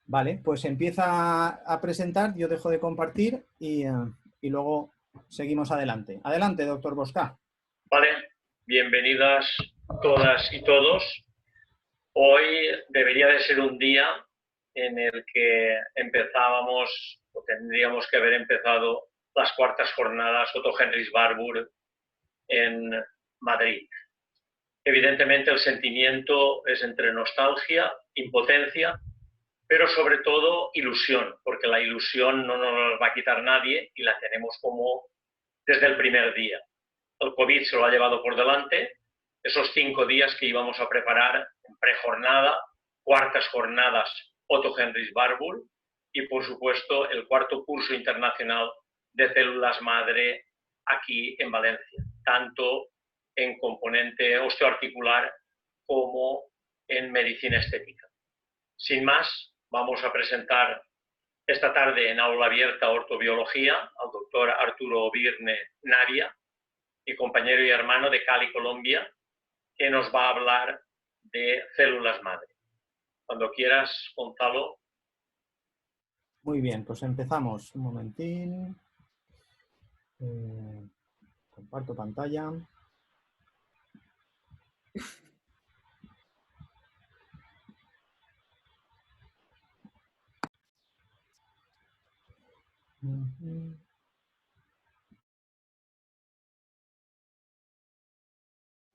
Vale, pues empieza a presentar, yo dejo de compartir y luego seguimos adelante. Adelante, doctor Bosca. Vale, bienvenidas todas y todos. Hoy debería de ser un día en el que empezábamos, o tendríamos que haber empezado, las cuartas jornadas Otto Heinrich Warburg en Madrid. Evidentemente el sentimiento es entre nostalgia, impotencia, pero sobre todo ilusión, porque la ilusión no nos la va a quitar nadie y la tenemos como desde el primer día. El COVID se lo ha llevado por delante, esos 5 días que íbamos a preparar en prejornada, cuartas jornadas Otto Heinrich Warburg y, por supuesto, el cuarto curso internacional de células madre aquí en Valencia, tanto en componente osteoarticular como en medicina estética. Sin más, vamos a presentar esta tarde en aula abierta ortobiología al doctor Arturo Virne Naria, mi compañero y hermano de Cali, Colombia, que nos va a hablar de células madre. Cuando quieras, Gonzalo. Muy bien, pues empezamos. Un momentín. Comparto pantalla.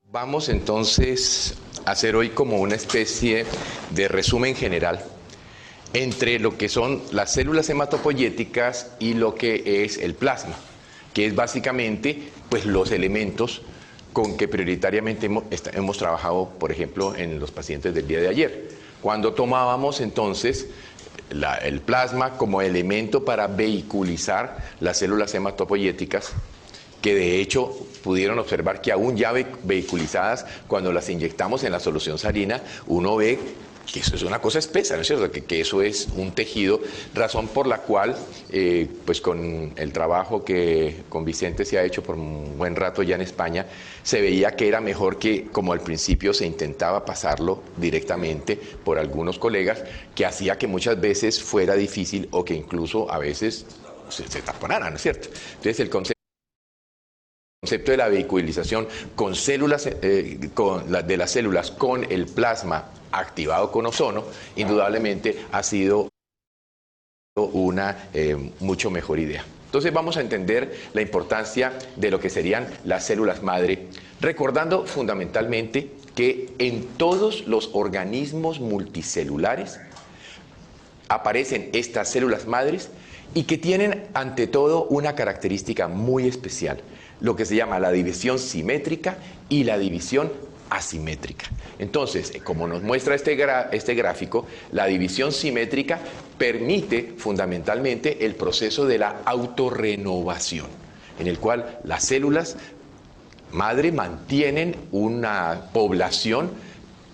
Vamos entonces a hacer hoy como una especie de resumen general entre lo que son las células hematopoyéticas y lo que es el plasma, que es básicamente pues, los elementos con que prioritariamente hemos trabajado, por ejemplo, en los pacientes del día de ayer. Cuando tomábamos entonces el plasma como elemento para vehiculizar las células hematopoyéticas, que de hecho pudieron observar que aún ya vehiculizadas, cuando las inyectamos en la solución salina, uno ve que eso es una cosa espesa, ¿no es cierto? Que eso es un tejido, razón por la cual, pues con el trabajo que con Vicente se ha hecho por un buen rato ya en España, se veía que era mejor que, como al principio se intentaba pasarlo directamente por algunos colegas, que hacía que muchas veces fuera difícil o que incluso a veces se taponara, ¿no es cierto? Entonces el concepto de la vehiculización con células, de las células con el plasma activado con ozono, indudablemente ha sido una mucho mejor idea. Entonces vamos a entender la importancia de lo que serían las células madre, recordando fundamentalmente que en todos los organismos multicelulares aparecen estas células madres y que tienen ante todo una característica muy especial, lo que se llama la división simétrica y la división asimétrica. Entonces, como nos muestra este gráfico, la división simétrica permite fundamentalmente el proceso de la autorrenovación, en el cual las células madre mantienen una población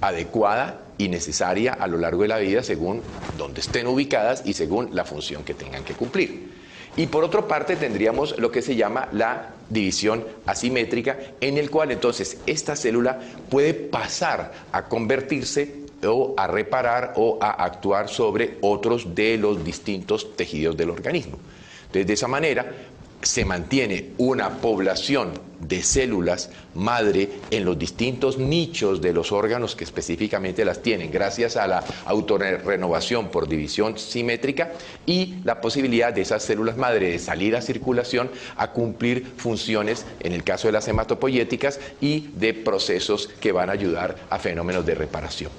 adecuada y necesaria a lo largo de la vida según donde estén ubicadas y según la función que tengan que cumplir. Y por otra parte tendríamos lo que se llama la división asimétrica, en el cual entonces esta célula puede pasar a convertirse o a reparar o a actuar sobre otros de los distintos tejidos del organismo. Entonces, de esa manera se mantiene una población de células madre en los distintos nichos de los órganos que específicamente las tienen, gracias a la autorrenovación por división simétrica y la posibilidad de esas células madre de salir a circulación a cumplir funciones, en el caso de las hematopoyéticas, y de procesos que van a ayudar a fenómenos de reparación.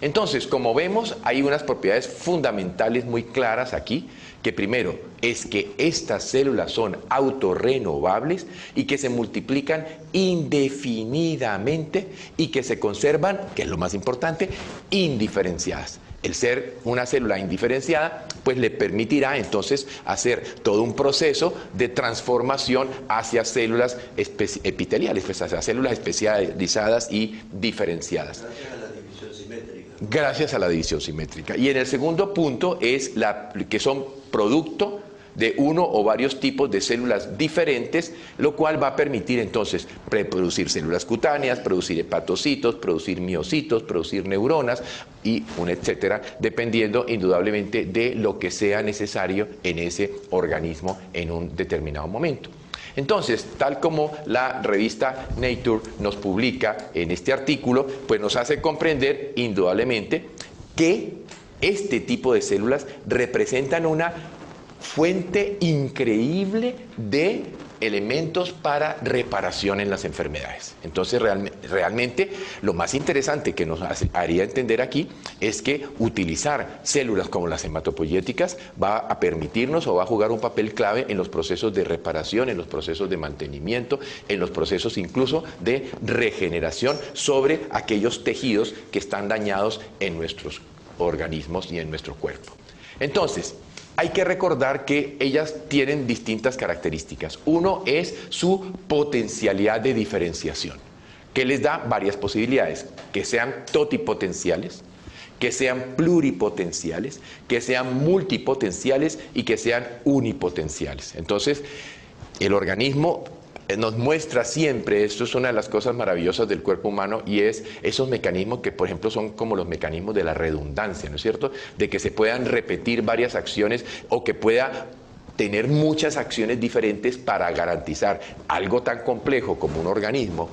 Entonces, como vemos, hay unas propiedades fundamentales muy claras aquí, que primero es que estas células son autorrenovables y que se multiplican indefinidamente y que se conservan, que es lo más importante, indiferenciadas. El ser una célula indiferenciada, pues le permitirá entonces hacer todo un proceso de transformación hacia células epiteliales, pues hacia células especializadas y diferenciadas. Gracias a la división simétrica. Y en el segundo punto es que son producto de uno o varios tipos de células diferentes, lo cual va a permitir entonces producir células cutáneas, producir hepatocitos, producir miocitos, producir neuronas y un etcétera, dependiendo indudablemente de lo que sea necesario en ese organismo en un determinado momento. Entonces, tal como la revista Nature nos publica en este artículo, pues nos hace comprender indudablemente que este tipo de células representan una fuente increíble de elementos para reparación en las enfermedades. Entonces, realmente lo más interesante que nos haría entender aquí es que utilizar células como las hematopoyéticas va a permitirnos o va a jugar un papel clave en los procesos de reparación, en los procesos de mantenimiento, en los procesos incluso de regeneración sobre aquellos tejidos que están dañados en nuestros organismos y en nuestro cuerpo. Entonces, hay que recordar que ellas tienen distintas características. Uno es su potencialidad de diferenciación, que les da varias posibilidades, que sean totipotenciales, que sean pluripotenciales, que sean multipotenciales y que sean unipotenciales. Entonces, el organismo nos muestra siempre, esto es una de las cosas maravillosas del cuerpo humano, y es esos mecanismos que, por ejemplo, son como los mecanismos de la redundancia, ¿no es cierto? De que se puedan repetir varias acciones o que pueda tener muchas acciones diferentes para garantizar algo tan complejo como un organismo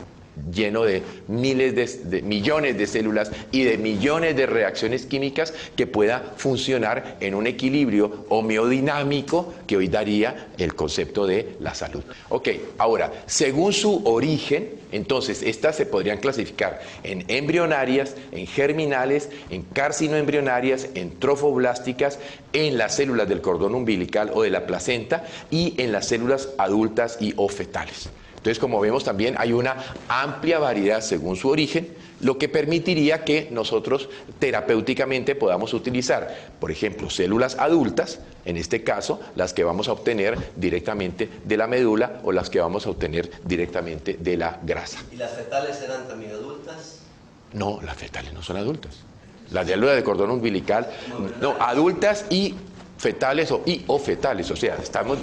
lleno de millones de células y de millones de reacciones químicas que pueda funcionar en un equilibrio homeodinámico que hoy daría el concepto de la salud. Ok, ahora, según su origen, entonces estas se podrían clasificar en embrionarias, en germinales, en carcinoembrionarias, en trofoblásticas, en las células del cordón umbilical o de la placenta y en las células adultas y o fetales. Entonces, como vemos, también hay una amplia variedad según su origen, lo que permitiría que nosotros terapéuticamente podamos utilizar, por ejemplo, células adultas, en este caso, las que vamos a obtener directamente de la médula o las que vamos a obtener directamente de la grasa. ¿Y las fetales eran también adultas? No, las fetales no son adultas. Las células del cordón umbilical, no, adultas y fetales o fetales, o sea,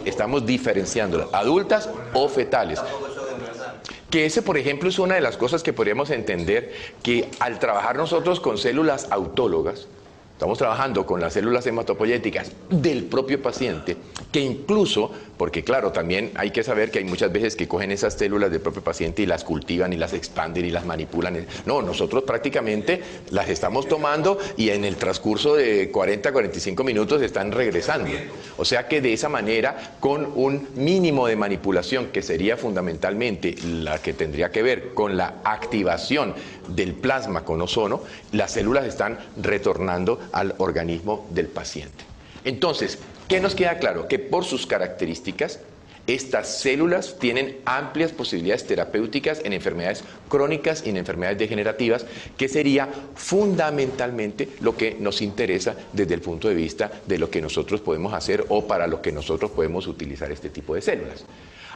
estamos diferenciándolas, adultas o fetales. Que ese, por ejemplo, es una de las cosas que podríamos entender, que al trabajar nosotros con células autólogas, estamos trabajando con las células hematopoyéticas del propio paciente, que incluso, porque claro, también hay que saber que hay muchas veces que cogen esas células del propio paciente y las cultivan y las expanden y las manipulan. No, nosotros prácticamente las estamos tomando y en el transcurso de 40 a 45 minutos están regresando. O sea que de esa manera, con un mínimo de manipulación, que sería fundamentalmente la que tendría que ver con la activación del plasma con ozono, las células están retornando al organismo del paciente. Entonces, ¿qué nos queda claro? Que por sus características, estas células tienen amplias posibilidades terapéuticas en enfermedades crónicas y en enfermedades degenerativas, que sería fundamentalmente lo que nos interesa desde el punto de vista de lo que nosotros podemos hacer o para lo que nosotros podemos utilizar este tipo de células.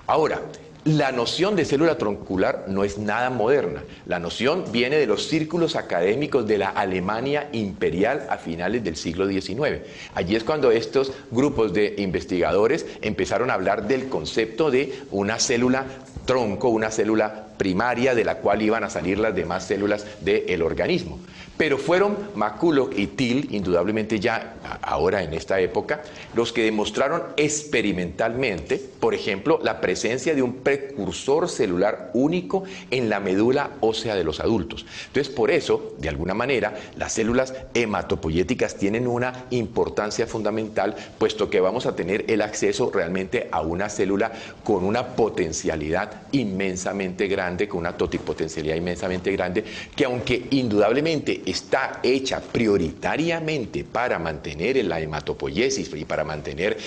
Ahora, la noción de célula troncular no es nada moderna. La noción viene de los círculos académicos de la Alemania imperial a finales del siglo XIX. Allí es cuando estos grupos de investigadores empezaron a hablar del concepto de una célula tronco, una célula primaria de la cual iban a salir las demás células del organismo. Pero fueron McCulloch y Thiel, indudablemente ya ahora en esta época, los que demostraron experimentalmente, por ejemplo, la presencia de un precursor celular único en la médula ósea de los adultos. Entonces, por eso, de alguna manera, las células hematopoyéticas tienen una importancia fundamental, puesto que vamos a tener el acceso realmente a una célula con una potencialidad inmensamente grande, con una totipotencialidad inmensamente grande, que aunque indudablemente está hecha prioritariamente para mantener la hematopoiesis y para mantener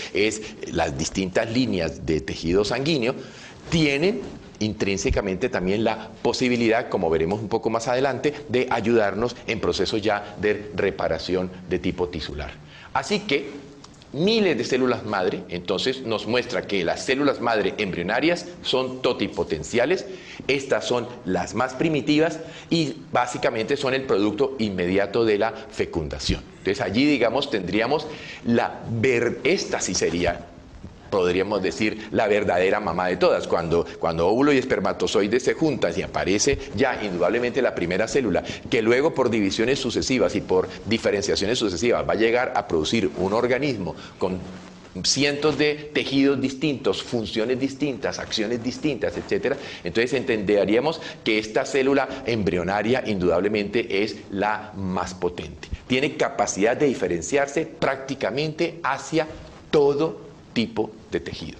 las distintas líneas de tejido sanguíneo, tienen intrínsecamente también la posibilidad, como veremos un poco más adelante, de ayudarnos en procesos ya de reparación de tipo tisular. Así que miles de células madre, entonces nos muestra que las células madre embrionarias son totipotenciales. Estas son las más primitivas y básicamente son el producto inmediato de la fecundación. Entonces allí, digamos, tendríamos esta sí sería podríamos decir, la verdadera mamá de todas. Cuando óvulo y espermatozoide se juntan y aparece ya indudablemente la primera célula, que luego por divisiones sucesivas y por diferenciaciones sucesivas va a llegar a producir un organismo con cientos de tejidos distintos, funciones distintas, acciones distintas, etcétera. Entonces entenderíamos que esta célula embrionaria indudablemente es la más potente. Tiene capacidad de diferenciarse prácticamente hacia todo tipo de tejido.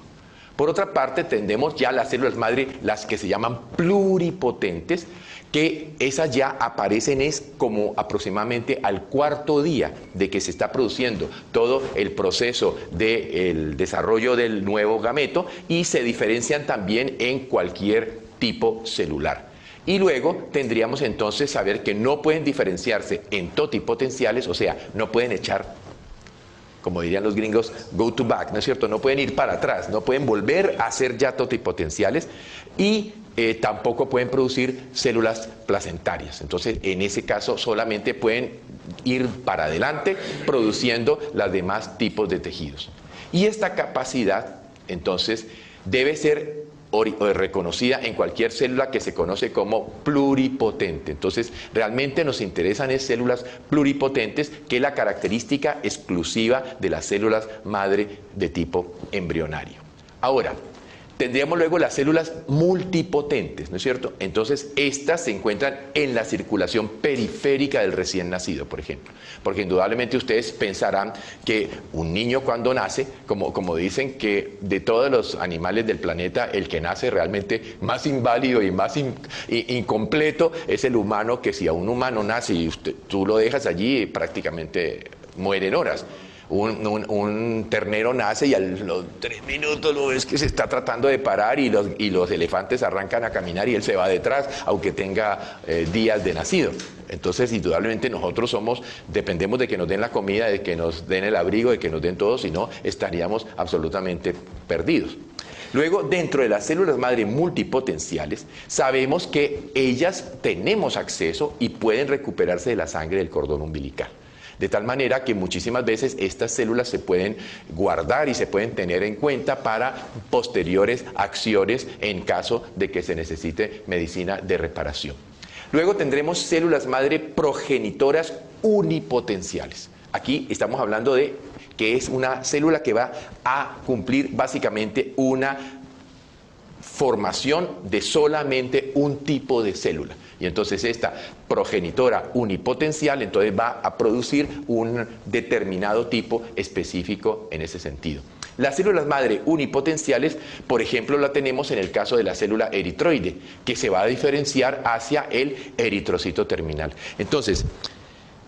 Por otra parte, tendremos ya las células madre, las que se llaman pluripotentes, que esas ya aparecen como aproximadamente al cuarto día de que se está produciendo todo el proceso del desarrollo del nuevo gameto, y se diferencian también en cualquier tipo celular. Y luego tendríamos entonces saber que no pueden diferenciarse en totipotenciales, o sea, no pueden echar, como dirían los gringos, go to back, ¿no es cierto? No pueden ir para atrás, no pueden volver a ser ya totipotenciales, y tampoco pueden producir células placentarias. Entonces, en ese caso, solamente pueden ir para adelante produciendo los demás tipos de tejidos. Y esta capacidad, entonces, debe ser reconocida en cualquier célula que se conoce como pluripotente. Entonces, realmente nos interesan células pluripotentes, que es la característica exclusiva de las células madre de tipo embrionario. Ahora, tendríamos luego las células multipotentes, ¿no es cierto? Entonces, estas se encuentran en la circulación periférica del recién nacido, por ejemplo. Porque indudablemente ustedes pensarán que un niño cuando nace, como dicen que de todos los animales del planeta, el que nace realmente más inválido y más incompleto es el humano, que si a un humano nace y tú lo dejas allí, prácticamente muere en horas. Un ternero nace y a los 3 minutos lo ves que se está tratando de parar, y los elefantes arrancan a caminar y él se va detrás, aunque tenga días de nacido. Entonces, indudablemente nosotros dependemos de que nos den la comida, de que nos den el abrigo, de que nos den todo, si no estaríamos absolutamente perdidos. Luego, dentro de las células madre multipotenciales, sabemos que ellas tenemos acceso y pueden recuperarse de la sangre del cordón umbilical. De tal manera que muchísimas veces estas células se pueden guardar y se pueden tener en cuenta para posteriores acciones en caso de que se necesite medicina de reparación. Luego tendremos células madre progenitoras unipotenciales. Aquí estamos hablando de que es una célula que va a cumplir básicamente una formación de solamente un tipo de célula. Y entonces esta progenitora unipotencial entonces va a producir un determinado tipo específico en ese sentido. Las células madre unipotenciales, por ejemplo, la tenemos en el caso de la célula eritroide, que se va a diferenciar hacia el eritrocito terminal. Entonces,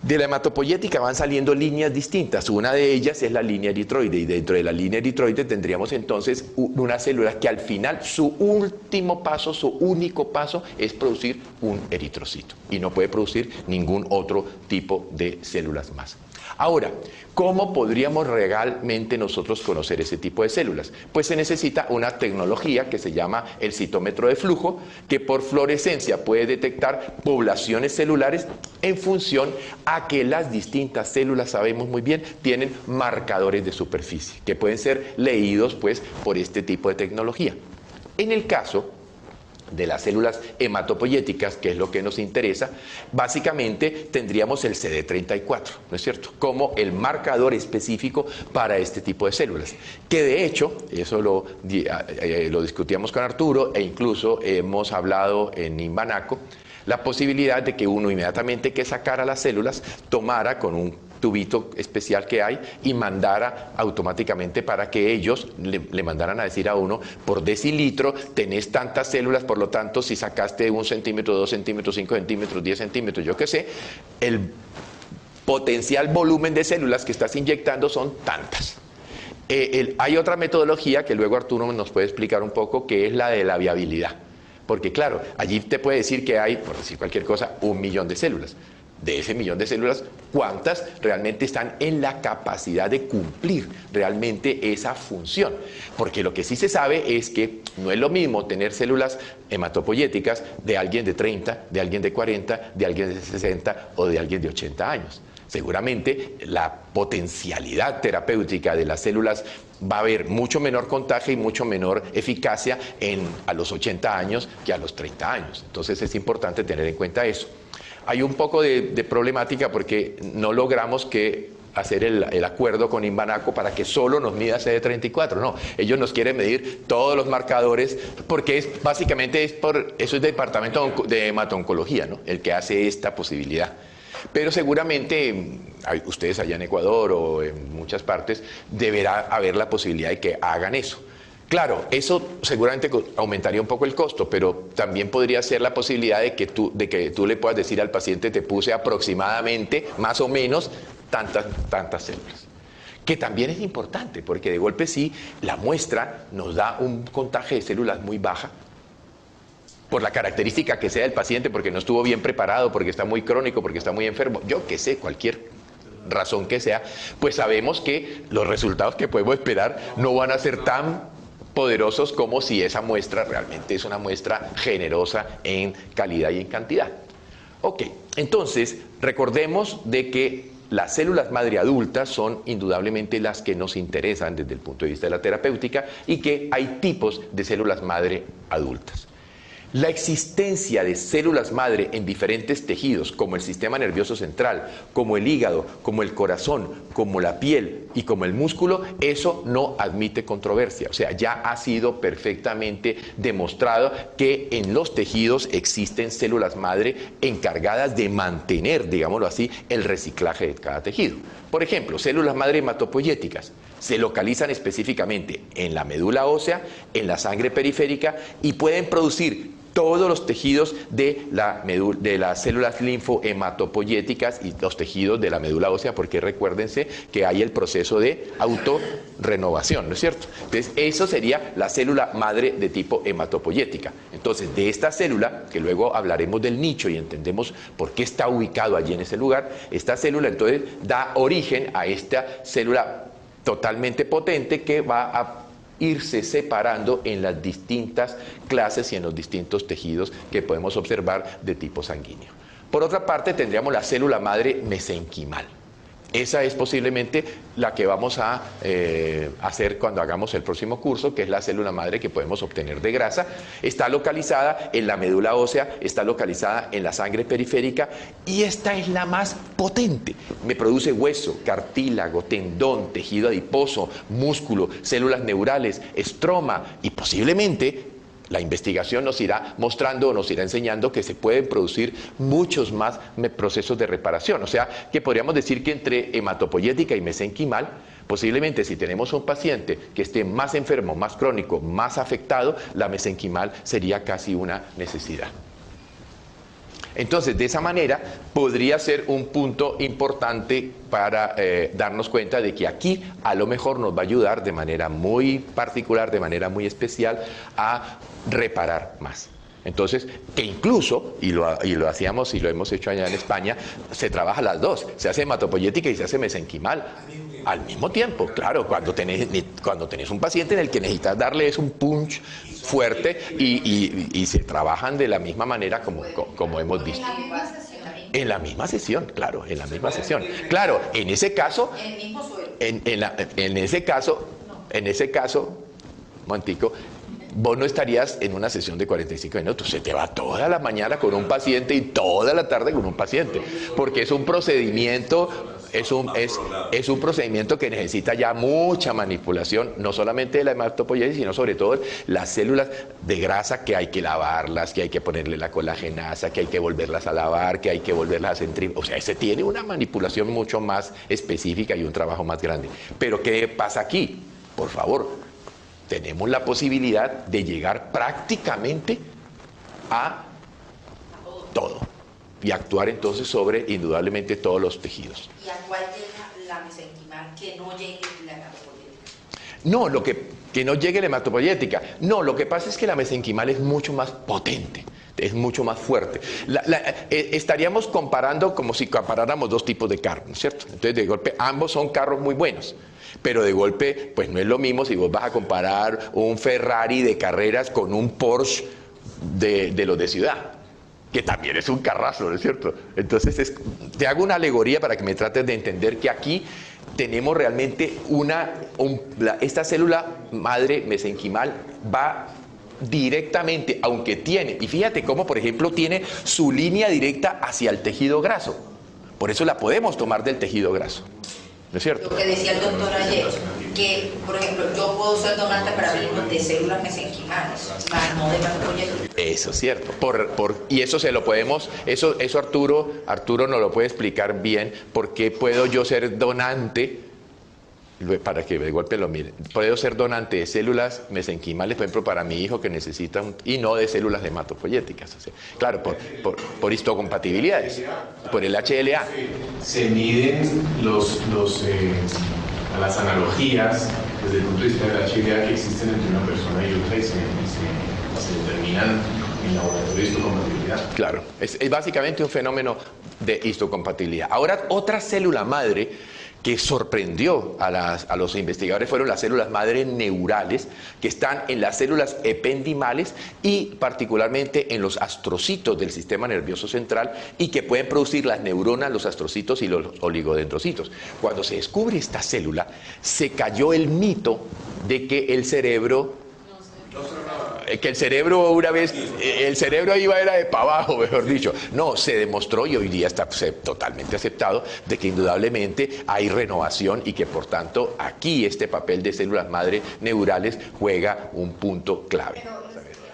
de la hematopoyética van saliendo líneas distintas. Una de ellas es la línea eritroide, y dentro de la línea eritroide tendríamos entonces una célula que al final su último paso, su único paso es producir un eritrocito, y no puede producir ningún otro tipo de células más. Ahora, ¿cómo podríamos realmente nosotros conocer ese tipo de células? Pues se necesita una tecnología que se llama el citómetro de flujo, que por fluorescencia puede detectar poblaciones celulares en función a que las distintas células, sabemos muy bien, tienen marcadores de superficie, que pueden ser leídos pues por este tipo de tecnología. En el caso de las células hematopoyéticas, que es lo que nos interesa, básicamente tendríamos el CD34, ¿no es cierto?, como el marcador específico para este tipo de células, que de hecho, eso lo discutíamos con Arturo, e incluso hemos hablado en Imbanaco, la posibilidad de que uno inmediatamente que sacara las células, tomara con un tubito especial que hay y mandara automáticamente para que ellos le mandaran a decir a uno, por decilitro tenés tantas células, por lo tanto si sacaste 1 centímetro, 2 centímetros, 5 centímetros, 10 centímetros, yo qué sé, el potencial volumen de células que estás inyectando son tantas. Hay otra metodología que luego Arturo nos puede explicar un poco, que es la de la viabilidad. Porque claro, allí te puede decir que hay, por decir cualquier cosa, 1 millón de células. De ese 1 millón de células, ¿cuántas realmente están en la capacidad de cumplir realmente esa función? Porque lo que sí se sabe es que no es lo mismo tener células hematopoyéticas de alguien de 30, de alguien de 40, de alguien de 60 o de alguien de 80 años. seguramente la potencialidad terapéutica de las células va a haber mucho menor contagio y mucho menor eficacia a los 80 años que a los 30 años. Entonces es importante tener en cuenta eso. Hay un poco de problemática porque no logramos hacer el acuerdo con Inbanaco para que solo nos mida CD34. No, ellos nos quieren medir todos los marcadores porque básicamente eso es el departamento de hemato-oncología, ¿no?, el que hace esta posibilidad. Pero seguramente ustedes allá en Ecuador o en muchas partes deberá haber la posibilidad de que hagan eso. Claro, eso seguramente aumentaría un poco el costo, pero también podría ser la posibilidad de que tú le puedas decir al paciente: te puse aproximadamente, más o menos, tantas células. Que también es importante, porque de golpe sí, la muestra nos da un contagio de células muy baja, por la característica que sea del paciente, porque no estuvo bien preparado, porque está muy crónico, porque está muy enfermo, yo qué sé, cualquier razón que sea, pues sabemos que los resultados que podemos esperar no van a ser tan poderosos como si esa muestra realmente es una muestra generosa en calidad y en cantidad. Ok, entonces recordemos de que las células madre adultas son indudablemente las que nos interesan desde el punto de vista de la terapéutica y que hay tipos de células madre adultas. La existencia de células madre en diferentes tejidos, como el sistema nervioso central, como el hígado, como el corazón, como la piel y como el músculo, eso no admite controversia. O sea, ya ha sido perfectamente demostrado que en los tejidos existen células madre encargadas de mantener, digámoslo así, el reciclaje de cada tejido. Por ejemplo, células madre hematopoyéticas se localizan específicamente en la médula ósea, en la sangre periférica y pueden producir todos los tejidos de las células linfohematopoyéticas y los tejidos de la médula ósea, porque recuérdense que hay el proceso de autorrenovación, ¿no es cierto? Entonces, eso sería la célula madre de tipo hematopoyética. Entonces, de esta célula, que luego hablaremos del nicho y entendemos por qué está ubicado allí en ese lugar, esta célula entonces da origen a esta célula totalmente potente que va a irse separando en las distintas clases y en los distintos tejidos que podemos observar de tipo sanguíneo. Por otra parte, tendríamos la célula madre mesenquimal. Esa es posiblemente la que vamos a hacer cuando hagamos el próximo curso, que es la célula madre que podemos obtener de grasa. Está localizada en la médula ósea, está localizada en la sangre periférica y esta es la más potente. Me produce hueso, cartílago, tendón, tejido adiposo, músculo, células neurales, estroma y posiblemente la investigación nos irá mostrando o nos irá enseñando que se pueden producir muchos más procesos de reparación. O sea, que podríamos decir que entre hematopoyética y mesenquimal, posiblemente si tenemos un paciente que esté más enfermo, más crónico, más afectado, la mesenquimal sería casi una necesidad. Entonces, de esa manera, podría ser un punto importante para darnos cuenta de que aquí a lo mejor nos va a ayudar de manera muy particular, de manera muy especial, a reparar más. Entonces, que incluso, y lo hacíamos y lo hemos hecho allá en España, se trabaja las dos, se hace hematopoyética y se hace mesenquimal. Al mismo tiempo, claro, cuando tenés un paciente en el que necesitas darle un punch fuerte y se trabajan de la misma manera como hemos visto. En la misma sesión, claro, en la misma sesión. Claro, en ese caso, en ese caso, momentico, vos no estarías en una sesión de 45 minutos, se te va toda la mañana con un paciente y toda la tarde con un paciente, porque es un procedimiento. Es un procedimiento que necesita ya mucha manipulación, no solamente de la hematopoiesis, sino sobre todo las células de grasa, que hay que lavarlas, que hay que ponerle la colagenasa, que hay que volverlas a lavar, que hay que volverlas a centrifugar. O sea, se tiene una manipulación mucho más específica y un trabajo más grande. Pero ¿qué pasa aquí? Por favor, tenemos la posibilidad de llegar prácticamente a todo. Y actuar entonces sobre indudablemente todos los tejidos. ¿Y a cuál llega la mesenquimal que no llegue la hematopoyética? No, que no llegue la hematopoyética. No, lo que pasa es que la mesenquimal es mucho más potente, es mucho más fuerte. Estaríamos comparando como si comparáramos dos tipos de carros, ¿no es cierto? Entonces, de golpe, ambos son carros muy buenos. Pero de golpe, pues no es lo mismo si vos vas a comparar un Ferrari de carreras con un Porsche de los de ciudad. que también es un carrazo, ¿no es cierto? Entonces, te hago una alegoría para que me trates de entender que aquí tenemos realmente esta célula madre mesenquimal va directamente, aunque tiene, y fíjate cómo, por ejemplo, tiene su línea directa hacia el tejido graso. Por eso la podemos tomar del tejido graso. ¿No es cierto? Lo que decía el doctor ayer, que, por ejemplo, yo puedo ser donante para mismos de células mesenquimales, más no de hematopoyéticas. Eso es cierto. Y eso se lo podemos, eso Arturo nos lo puede explicar bien, por qué puedo yo ser donante, para que de golpe lo miren. Puedo ser donante de células mesenquimales, por ejemplo, para mi hijo que necesita, y no de células hematopoyéticas. O sea, claro, por histocompatibilidades, por el HLA. Se miden las analogías desde el punto de vista de la HLA que existen entre una persona y otra y se determinan en laboratorio de histocompatibilidad. Claro, es básicamente un fenómeno de histocompatibilidad. Ahora, otra célula madre que sorprendió a los investigadores fueron las células madre neurales, que están en las células ependimales y particularmente en los astrocitos del sistema nervioso central, y que pueden producir las neuronas, los astrocitos y los oligodendrocitos. Cuando se descubre esta célula, se cayó el mito de que el cerebro una vez, el cerebro era de para abajo, mejor dicho. No, se demostró, y hoy día está totalmente aceptado, de que indudablemente hay renovación y que por tanto aquí este papel de células madre neurales juega un punto clave.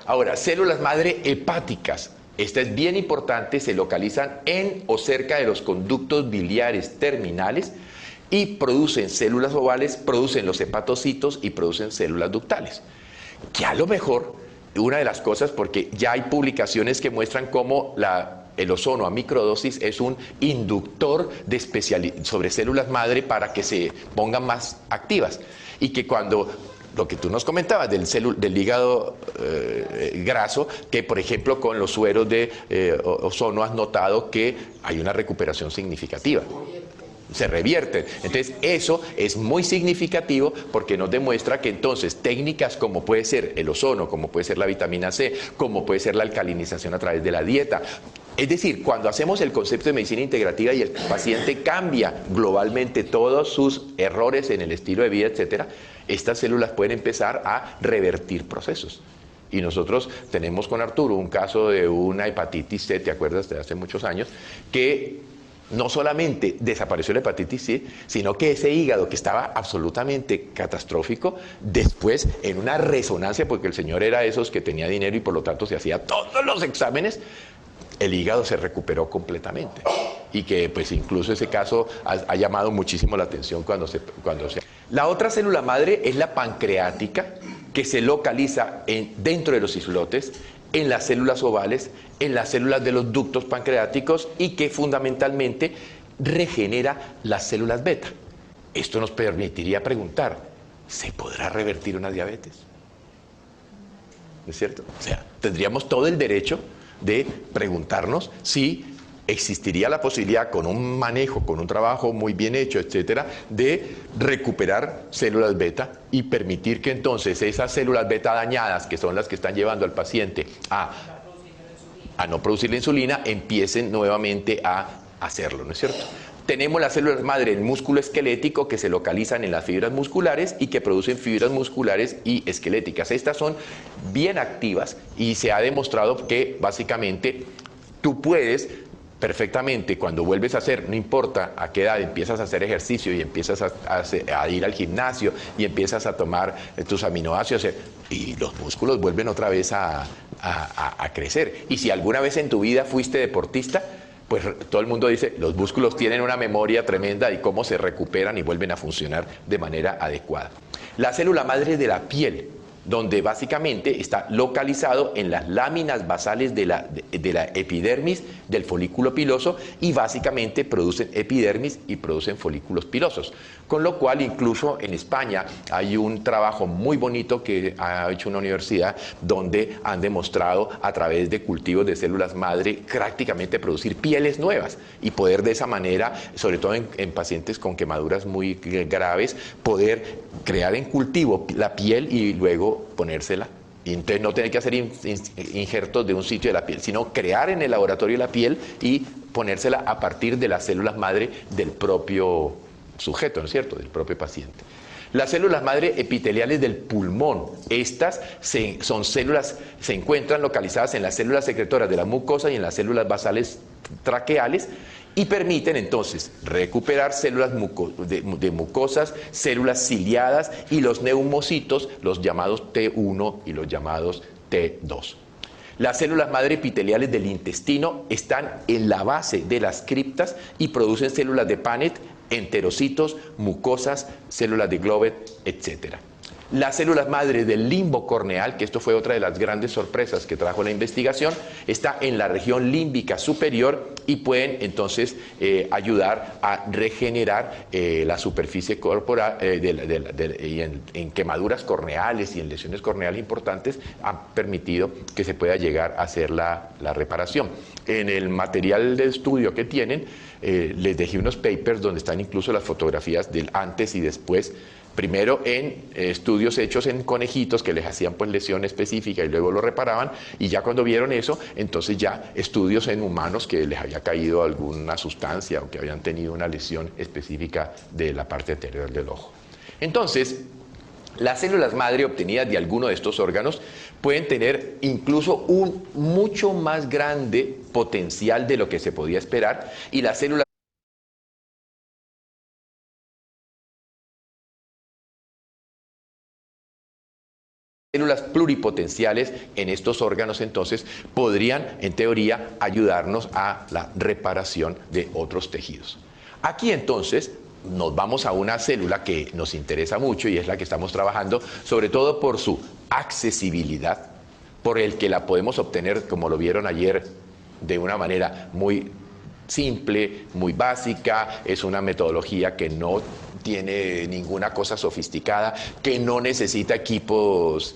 Ahora, células madre hepáticas. Esta es bien importante, se localizan en o cerca de los conductos biliares terminales y producen células ovales, producen los hepatocitos y producen células ductales. Que a lo mejor, una de las cosas, porque ya hay publicaciones que muestran cómo el ozono a microdosis es un inductor sobre células madre para que se pongan más activas. Y que cuando, lo que tú nos comentabas del hígado graso, que por ejemplo con los sueros de ozono has notado que hay una recuperación significativa. Se revierten. Entonces eso es muy significativo porque nos demuestra que entonces técnicas como puede ser el ozono, como puede ser la vitamina C, como puede ser la alcalinización a través de la dieta, es decir, cuando hacemos el concepto de medicina integrativa y el paciente cambia globalmente todos sus errores en el estilo de vida, etcétera, estas células pueden empezar a revertir procesos. Y nosotros tenemos con Arturo un caso de una hepatitis C, ¿te acuerdas? De hace muchos años, que no solamente desapareció la hepatitis C, sino que ese hígado que estaba absolutamente catastrófico, después en una resonancia, porque el señor era de esos que tenía dinero y por lo tanto se hacía todos los exámenes, el hígado se recuperó completamente. Y que pues incluso ese caso ha llamado muchísimo la atención cuando se... La otra célula madre es la pancreática, que se localiza dentro de los islotes, en las células ovales, en las células de los ductos pancreáticos, y que fundamentalmente regenera las células beta. Esto nos permitiría preguntar, ¿se podrá revertir una diabetes? ¿No es cierto? O sea, tendríamos todo el derecho de preguntarnos si existiría la posibilidad, con un manejo, con un trabajo muy bien hecho, etcétera, de recuperar células beta y permitir que entonces esas células beta dañadas, que son las que están llevando al paciente a no producir la insulina, empiecen nuevamente a hacerlo, ¿no es cierto? Tenemos las células madre en músculo esquelético, que se localizan en las fibras musculares y que producen fibras musculares y esqueléticas. Estas son bien activas y se ha demostrado que básicamente tú puedes perfectamente, cuando vuelves a hacer, no importa a qué edad, empiezas a hacer ejercicio y empiezas a ir al gimnasio y empiezas a tomar tus aminoácidos y los músculos vuelven otra vez a crecer. Y si alguna vez en tu vida fuiste deportista, pues todo el mundo dice, los músculos tienen una memoria tremenda y cómo se recuperan y vuelven a funcionar de manera adecuada. La célula madre de la piel, donde básicamente está localizado en las láminas basales de la epidermis del folículo piloso, y básicamente producen epidermis y producen folículos pilosos. Con lo cual, incluso en España hay un trabajo muy bonito que ha hecho una universidad donde han demostrado a través de cultivos de células madre prácticamente producir pieles nuevas y poder de esa manera, sobre todo en pacientes con quemaduras muy graves, poder crear en cultivo la piel y luego ponérsela Y entonces no tener que hacer injertos de un sitio de la piel, sino crear en el laboratorio la piel y ponérsela a partir de las células madre del propio sujeto, ¿no es cierto?, del propio paciente. Las células madre epiteliales del pulmón, estas son células, se encuentran localizadas en las células secretoras de la mucosa y en las células basales traqueales y permiten entonces recuperar células de mucosas, células ciliadas y los neumocitos, los llamados T1 y los llamados T2. Las células madre epiteliales del intestino están en la base de las criptas y producen células de Paneth, enterocitos, mucosas, células de Glovet, etc. Las células madre del limbo corneal, que esto fue otra de las grandes sorpresas que trajo la investigación, está en la región límbica superior y pueden entonces ayudar a regenerar la superficie corporal y en quemaduras corneales y en lesiones corneales importantes han permitido que se pueda llegar a hacer la reparación. En el material de estudio que tienen, les dejé unos papers donde están incluso las fotografías del antes y después. Primero en estudios hechos en conejitos que les hacían pues lesión específica y luego lo reparaban, y ya cuando vieron eso, entonces ya estudios en humanos que les había caído alguna sustancia o que habían tenido una lesión específica de la parte anterior del ojo. Entonces, las células madre obtenidas de alguno de estos órganos pueden tener incluso un mucho más grande potencial de lo que se podía esperar, y las células pluripotenciales en estos órganos entonces podrían, en teoría, ayudarnos a la reparación de otros tejidos. Aquí entonces nos vamos a una célula que nos interesa mucho y es la que estamos trabajando, sobre todo por su accesibilidad, por el que la podemos obtener, como lo vieron ayer, de una manera muy simple, muy básica. Es una metodología que no tiene ninguna cosa sofisticada, que no necesita equipos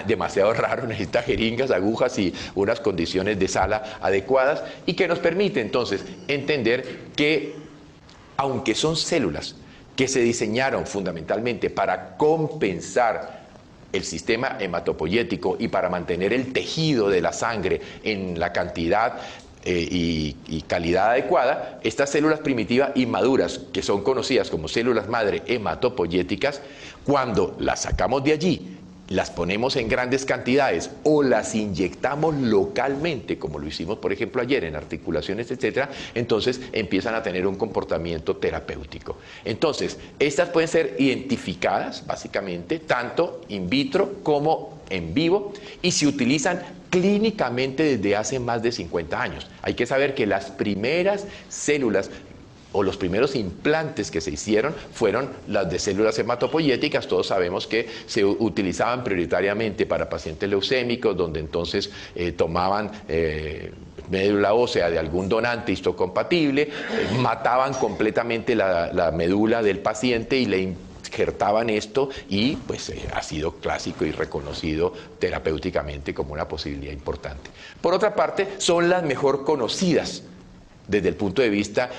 demasiado raros, necesita jeringas, agujas y unas condiciones de sala adecuadas, y que nos permite entonces entender que, aunque son células que se diseñaron fundamentalmente para compensar el sistema hematopoyético y para mantener el tejido de la sangre en la cantidad y calidad adecuada, estas células primitivas inmaduras, que son conocidas como células madre hematopoyéticas, cuando las sacamos de allí, las ponemos en grandes cantidades o las inyectamos localmente, como lo hicimos por ejemplo ayer en articulaciones, etcétera, entonces empiezan a tener un comportamiento terapéutico. Entonces, estas pueden ser identificadas básicamente tanto in vitro como en vivo y se utilizan clínicamente desde hace más de 50 años. Hay que saber que las primeras células o los primeros implantes que se hicieron fueron las de células hematopoyéticas. Todos sabemos que se utilizaban prioritariamente para pacientes leucémicos, donde entonces tomaban médula ósea de algún donante histocompatible, mataban completamente la médula del paciente y le injertaban esto, y pues ha sido clásico y reconocido terapéuticamente como una posibilidad importante. Por otra parte, son las mejor conocidas desde el punto de vista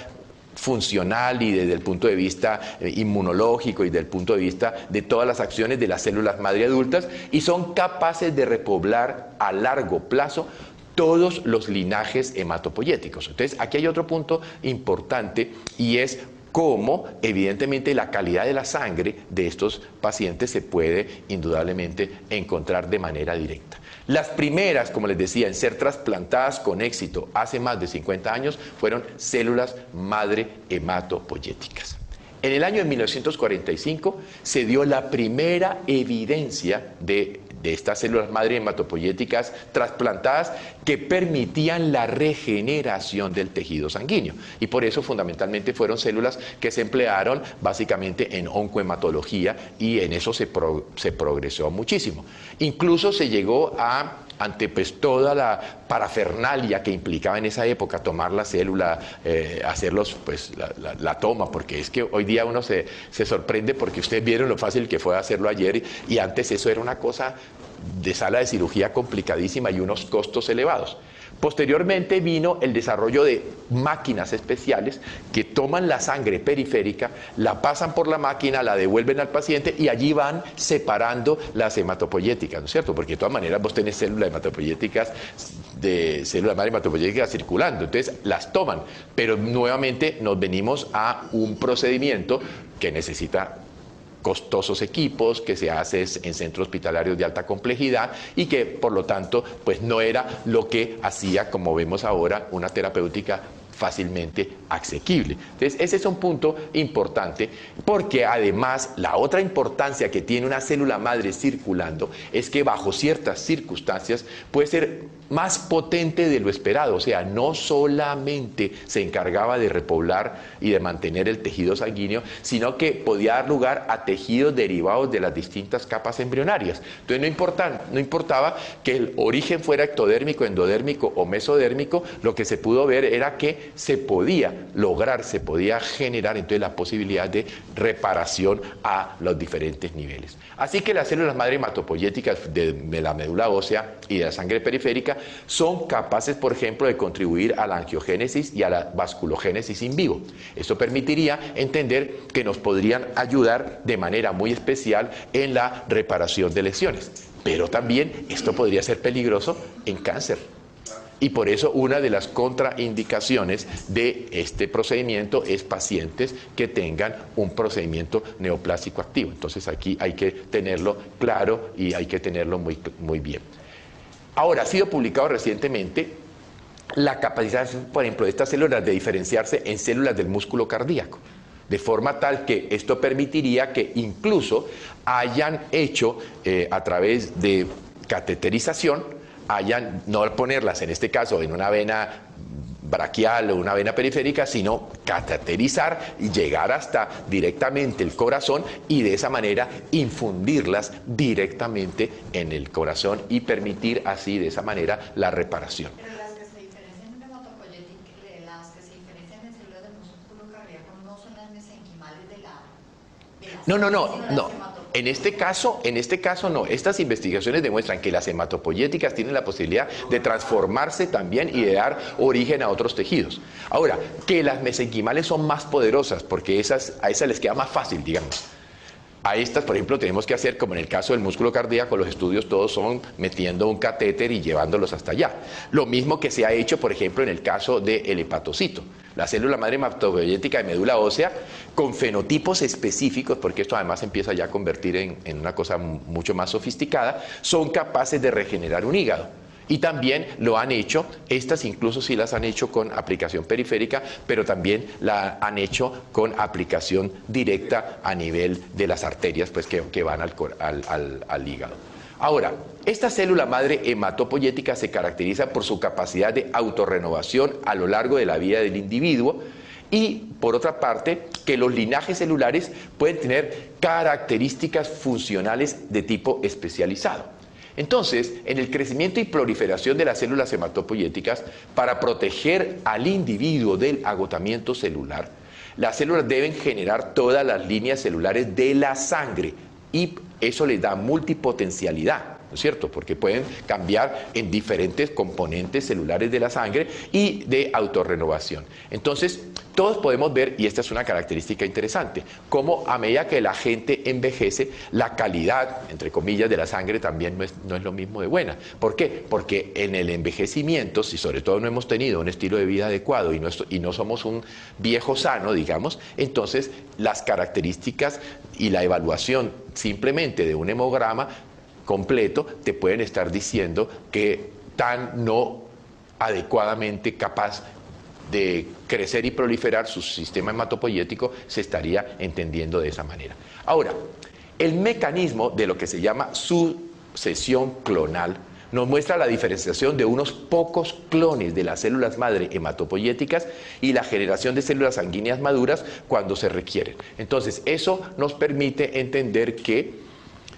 funcional y desde el punto de vista inmunológico y desde el punto de vista de todas las acciones de las células madre adultas, y son capaces de repoblar a largo plazo todos los linajes hematopoyéticos. Entonces, aquí hay otro punto importante, y es cómo evidentemente la calidad de la sangre de estos pacientes se puede indudablemente encontrar de manera directa. Las primeras, como les decía, en ser trasplantadas con éxito hace más de 50 años fueron células madre hematopoyéticas. En el año de 1945 se dio la primera evidencia de estas células madre hematopoyéticas trasplantadas que permitían la regeneración del tejido sanguíneo. Y por eso fundamentalmente fueron células que se emplearon básicamente en oncohematología, y en eso se progresó muchísimo. Incluso se llegó a, ante pues toda la parafernalia que implicaba en esa época tomar la célula, hacerlos pues la toma, porque es que hoy día uno se sorprende porque ustedes vieron lo fácil que fue hacerlo ayer, y antes eso era una cosa de sala de cirugía complicadísima y unos costos elevados. Posteriormente vino el desarrollo de máquinas especiales que toman la sangre periférica, la pasan por la máquina, la devuelven al paciente y allí van separando las hematopoyéticas, ¿no es cierto? Porque de todas maneras vos tenés células hematopoyéticas, de células madre hematopoyéticas circulando, entonces las toman, pero nuevamente nos venimos a un procedimiento que necesita costosos equipos, que se hace en centros hospitalarios de alta complejidad y que por lo tanto pues no era lo que hacía, como vemos ahora, una terapéutica fácilmente asequible. Entonces ese es un punto importante, porque además la otra importancia que tiene una célula madre circulando es que bajo ciertas circunstancias puede ser más potente de lo esperado, o sea, no solamente se encargaba de repoblar y de mantener el tejido sanguíneo, sino que podía dar lugar a tejidos derivados de las distintas capas embrionarias. Entonces no importaba que el origen fuera ectodérmico, endodérmico o mesodérmico, lo que se pudo ver era que se podía lograr, se podía generar entonces la posibilidad de reparación a los diferentes niveles. Así que las células madre hematopoyéticas de la médula ósea y de la sangre periférica son capaces, por ejemplo, de contribuir a la angiogénesis y a la vasculogénesis in vivo. Esto permitiría entender que nos podrían ayudar de manera muy especial en la reparación de lesiones. Pero también esto podría ser peligroso en cáncer. Y por eso una de las contraindicaciones de este procedimiento es pacientes que tengan un procedimiento neoplásico activo. Entonces aquí hay que tenerlo claro y hay que tenerlo muy bien. Ahora, ha sido publicado recientemente la capacidad, por ejemplo, de estas células de diferenciarse en células del músculo cardíaco, de forma tal que esto permitiría que incluso hayan hecho a través de cateterización, no ponerlas en este caso en una vena braquial o una vena periférica, sino cateterizar y llegar hasta directamente el corazón y de esa manera infundirlas directamente en el corazón y permitir así de esa manera la reparación. Pero las que se diferencian en hematopoyética, las que se diferencian en células del músculo cardíaco no son las mesenquimales de la No. En este caso no. Estas investigaciones demuestran que las hematopoyéticas tienen la posibilidad de transformarse también y de dar origen a otros tejidos. Ahora, que las mesenquimales son más poderosas porque a esas les queda más fácil, digamos. A estas, por ejemplo, tenemos que hacer, como en el caso del músculo cardíaco, los estudios todos son metiendo un catéter y llevándolos hasta allá. Lo mismo que se ha hecho, por ejemplo, en el caso del hepatocito. La célula madre hematopoyética de médula ósea, con fenotipos específicos, porque esto además empieza ya a convertir en una cosa mucho más sofisticada, son capaces de regenerar un hígado. Y también lo han hecho, estas incluso sí las han hecho con aplicación periférica, pero también la han hecho con aplicación directa a nivel de las arterias pues, que van al hígado. Ahora, esta célula madre hematopoyética se caracteriza por su capacidad de autorrenovación a lo largo de la vida del individuo y, por otra parte, que los linajes celulares pueden tener características funcionales de tipo especializado. Entonces, en el crecimiento y proliferación de las células hematopoyéticas, para proteger al individuo del agotamiento celular, las células deben generar todas las líneas celulares de la sangre y eso les da multipotencialidad, ¿no es cierto? Porque pueden cambiar en diferentes componentes celulares de la sangre y de autorrenovación. Entonces, todos podemos ver, y esta es una característica interesante, cómo a medida que la gente envejece, la calidad, entre comillas, de la sangre también no es lo mismo de buena. ¿Por qué? Porque en el envejecimiento, si sobre todo no hemos tenido un estilo de vida adecuado y no somos un viejo sano, digamos, entonces las características y la evaluación simplemente de un hemograma completo te pueden estar diciendo que tan no adecuadamente capaz de crecer y proliferar su sistema hematopoyético se estaría entendiendo de esa manera. Ahora, el mecanismo de lo que se llama sucesión clonal nos muestra la diferenciación de unos pocos clones de las células madre hematopoyéticas y la generación de células sanguíneas maduras cuando se requieren. Entonces, eso nos permite entender que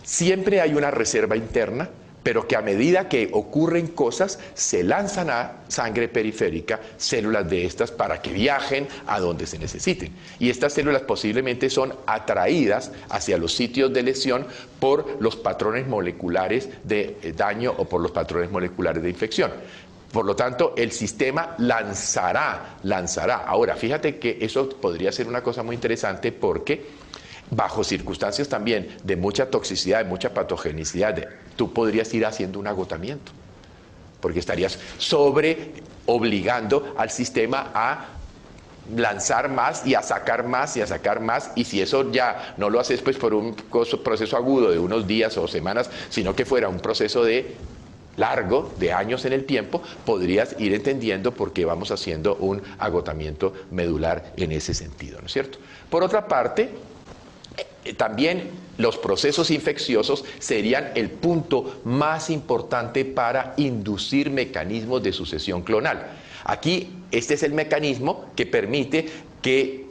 siempre hay una reserva interna, pero que a medida que ocurren cosas, se lanzan a sangre periférica células de estas para que viajen a donde se necesiten. Y estas células posiblemente son atraídas hacia los sitios de lesión por los patrones moleculares de daño o por los patrones moleculares de infección. Por lo tanto, el sistema lanzará. Ahora, fíjate que eso podría ser una cosa muy interesante porque bajo circunstancias también de mucha toxicidad, de mucha patogenicidad, tú podrías ir haciendo un agotamiento. Porque estarías obligando al sistema a lanzar más y a sacar más y a sacar más, y si eso ya no lo haces pues por un proceso agudo de unos días o semanas, sino que fuera un proceso largo, de años en el tiempo, podrías ir entendiendo por qué vamos haciendo un agotamiento medular en ese sentido, ¿no es cierto? Por otra parte, también los procesos infecciosos serían el punto más importante para inducir mecanismos de sucesión clonal. Aquí, este es el mecanismo que permite que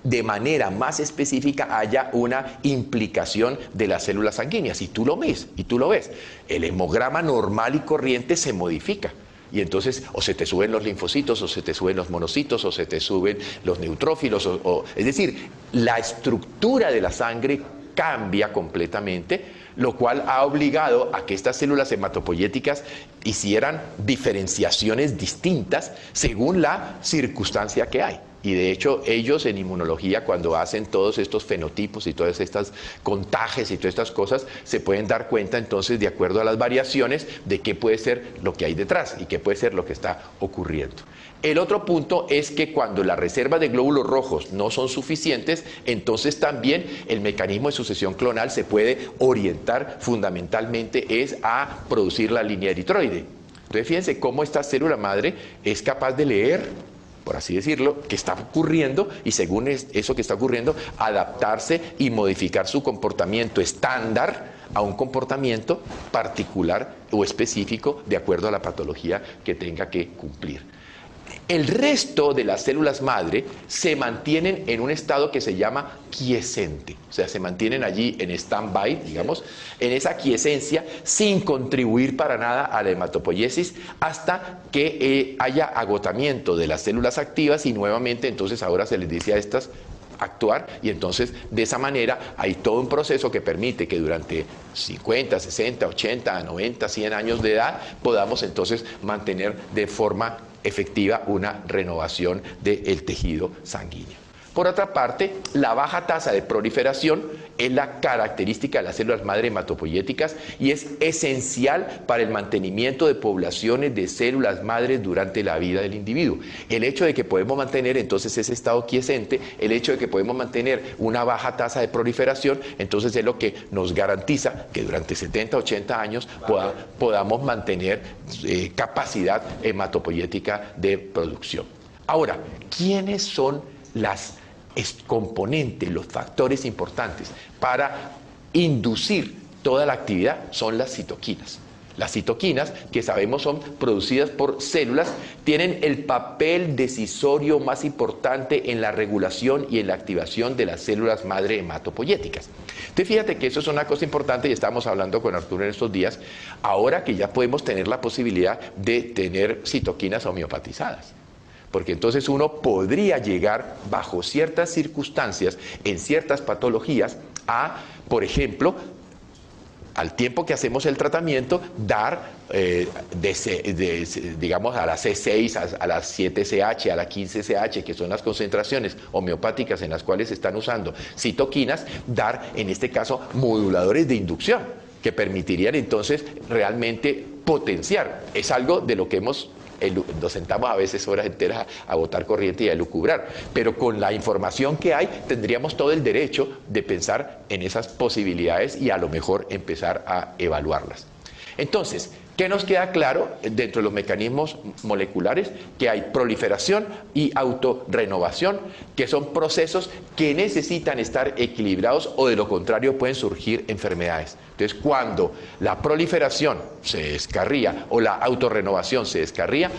de manera más específica haya una implicación de las células sanguíneas. Y tú lo ves, el hemograma normal y corriente se modifica. Y entonces o se te suben los linfocitos, o se te suben los monocitos, o se te suben los neutrófilos. Es decir, la estructura de la sangre cambia completamente, lo cual ha obligado a que estas células hematopoyéticas hicieran diferenciaciones distintas según la circunstancia que hay. Y de hecho, ellos en inmunología, cuando hacen todos estos fenotipos y todas estas contagios y todas estas cosas, se pueden dar cuenta entonces, de acuerdo a las variaciones, de qué puede ser lo que hay detrás y qué puede ser lo que está ocurriendo. El otro punto es que cuando las reservas de glóbulos rojos no son suficientes, entonces también el mecanismo de sucesión clonal se puede orientar fundamentalmente es a producir la línea eritroide. Entonces fíjense cómo esta célula madre es capaz de leer, por así decirlo, qué está ocurriendo, y según eso que está ocurriendo, adaptarse y modificar su comportamiento estándar a un comportamiento particular o específico de acuerdo a la patología que tenga que cumplir. El resto de las células madre se mantienen en un estado que se llama quiescente, o sea, se mantienen allí en stand-by, digamos, en esa quiesencia, sin contribuir para nada a la hematopoiesis, hasta que haya agotamiento de las células activas y nuevamente entonces ahora se les dice a estas actuar, y entonces de esa manera hay todo un proceso que permite que durante 50, 60, 80, 90, 100 años de edad podamos entonces mantener de forma efectiva una renovación del tejido sanguíneo. Por otra parte, la baja tasa de proliferación es la característica de las células madre hematopoyéticas y es esencial para el mantenimiento de poblaciones de células madres durante la vida del individuo. El hecho de que podemos mantener entonces ese estado quiescente, el hecho de que podemos mantener una baja tasa de proliferación, entonces es lo que nos garantiza que durante 70, 80 años podamos mantener capacidad hematopoyética de producción. Ahora, ¿quiénes son las componentes, los factores importantes para inducir toda la actividad? Son las citoquinas. Las citoquinas, que sabemos son producidas por células, tienen el papel decisorio más importante en la regulación y en la activación de las células madre hematopoyéticas. Entonces fíjate que eso es una cosa importante, y estábamos hablando con Arturo en estos días, ahora que ya podemos tener la posibilidad de tener citoquinas homeopatizadas. Porque entonces uno podría llegar, bajo ciertas circunstancias, en ciertas patologías, a, por ejemplo, al tiempo que hacemos el tratamiento, dar, digamos, a la C6, a la 7CH, a la 15CH, que son las concentraciones homeopáticas en las cuales se están usando citoquinas, dar, en este caso, moduladores de inducción, que permitirían entonces realmente potenciar. Es algo de lo que nos sentamos a veces horas enteras a botar corriente y a elucubrar, pero con la información que hay tendríamos todo el derecho de pensar en esas posibilidades y a lo mejor empezar a evaluarlas. Entonces, ¿qué nos queda claro dentro de los mecanismos moleculares? Que hay proliferación y autorrenovación, que son procesos que necesitan estar equilibrados, o de lo contrario pueden surgir enfermedades. Entonces, cuando la proliferación se descarría o la autorrenovación se descarría,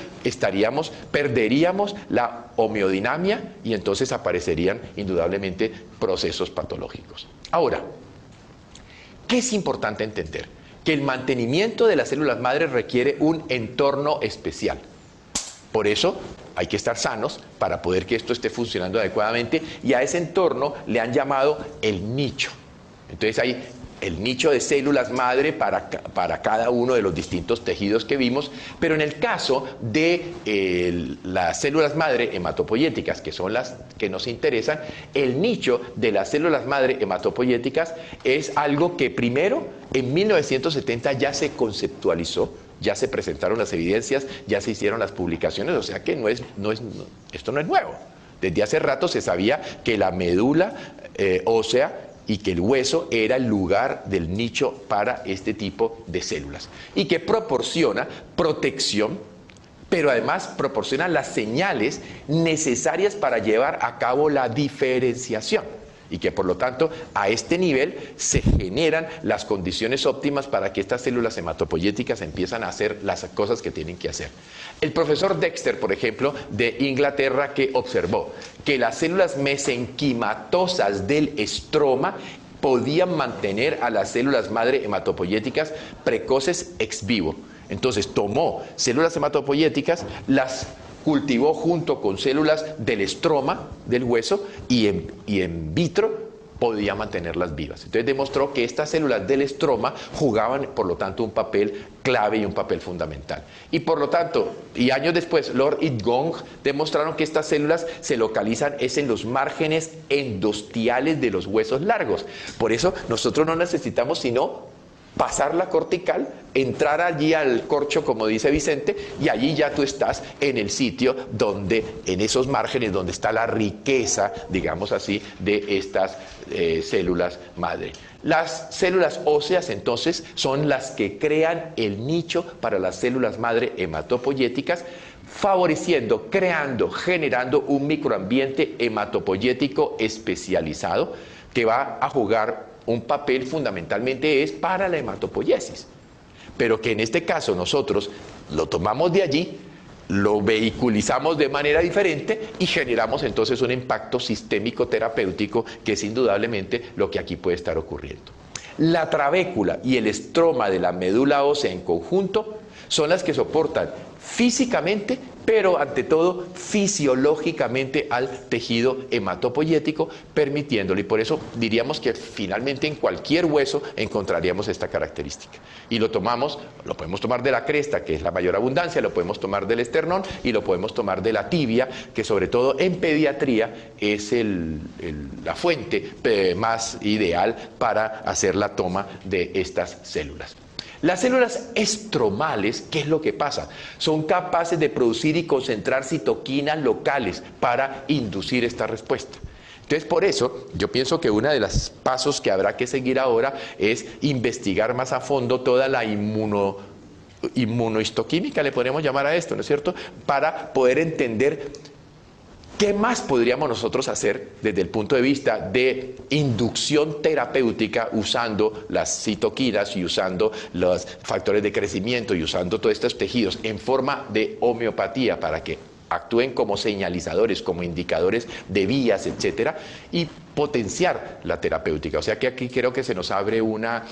perderíamos la homeodinamia y entonces aparecerían indudablemente procesos patológicos. Ahora, ¿qué es importante entender? Que el mantenimiento de las células madres requiere un entorno especial. Por eso hay que estar sanos para poder que esto esté funcionando adecuadamente, y a ese entorno le han llamado el nicho. Entonces hay el nicho de células madre para cada uno de los distintos tejidos que vimos, pero en el caso de las células madre hematopoyéticas, que son las que nos interesan, el nicho de las células madre hematopoyéticas es algo que primero en 1970 ya se conceptualizó, ya se presentaron las evidencias, ya se hicieron las publicaciones, o sea que esto no es nuevo. Desde hace rato se sabía que la médula ósea y que el hueso era el lugar del nicho para este tipo de células y que proporciona protección, pero además proporciona las señales necesarias para llevar a cabo la diferenciación y que por lo tanto a este nivel se generan las condiciones óptimas para que estas células hematopoyéticas empiezan a hacer las cosas que tienen que hacer. El profesor Dexter, por ejemplo, de Inglaterra, que observó que las células mesenquimatosas del estroma podían mantener a las células madre hematopoyéticas precoces ex vivo. Entonces tomó células hematopoyéticas, las cultivó junto con células del estroma, del hueso, y en vitro podía mantenerlas vivas. Entonces demostró que estas células del estroma jugaban, por lo tanto, un papel clave y un papel fundamental. Y por lo tanto, y años después, Lord y Gong demostraron que estas células se localizan en los márgenes endostiales de los huesos largos. Por eso nosotros no necesitamos sino pasar la cortical, entrar allí al corcho, como dice Vicente, y allí ya tú estás en el sitio donde, en esos márgenes, donde está la riqueza, digamos así, de estas células madre. Las células óseas, entonces, son las que crean el nicho para las células madre hematopoyéticas, favoreciendo, creando, generando un microambiente hematopoyético especializado que va a jugar un papel fundamentalmente es para la hematopoiesis, pero que en este caso nosotros lo tomamos de allí, lo vehiculizamos de manera diferente y generamos entonces un impacto sistémico terapéutico que es indudablemente lo que aquí puede estar ocurriendo. La trabécula y el estroma de la médula ósea en conjunto son las que soportan físicamente, pero ante todo fisiológicamente al tejido hematopoyético, permitiéndolo. Y por eso diríamos que finalmente en cualquier hueso encontraríamos esta característica. Y lo podemos tomar de la cresta, que es la mayor abundancia, lo podemos tomar del esternón y lo podemos tomar de la tibia, que sobre todo en pediatría es la fuente más ideal para hacer la toma de estas células. Las células estromales, ¿qué es lo que pasa? Son capaces de producir y concentrar citoquinas locales para inducir esta respuesta. Entonces, por eso, yo pienso que uno de los pasos que habrá que seguir ahora es investigar más a fondo toda la inmunohistoquímica, le podríamos llamar a esto, ¿no es cierto?, para poder entender ¿qué más podríamos nosotros hacer desde el punto de vista de inducción terapéutica usando las citoquinas y usando los factores de crecimiento y usando todos estos tejidos en forma de homeopatía para que actúen como señalizadores, como indicadores de vías, etcétera, y potenciar la terapéutica? O sea que aquí creo que se nos abre una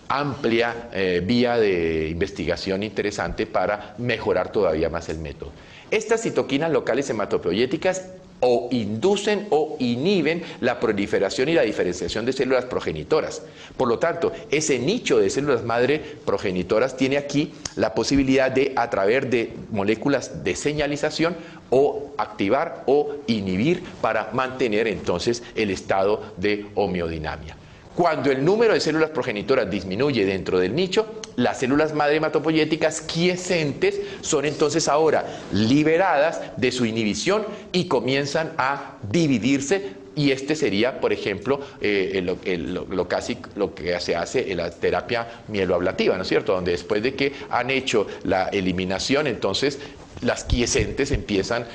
amplia vía de investigación interesante para mejorar todavía más el método. Estas citoquinas locales hematopoyéticas o inducen o inhiben la proliferación y la diferenciación de células progenitoras. Por lo tanto, ese nicho de células madre progenitoras tiene aquí la posibilidad de, a través de moléculas de señalización, o activar o inhibir para mantener entonces el estado de homeodinamia. Cuando el número de células progenitoras disminuye dentro del nicho, las células madre hematopoyéticas quiescentes son entonces ahora liberadas de su inhibición y comienzan a dividirse. Y este sería, por ejemplo, lo que se hace en la terapia mieloablativa, ¿no es cierto? Donde después de que han hecho la eliminación, entonces las quiescentes empiezan,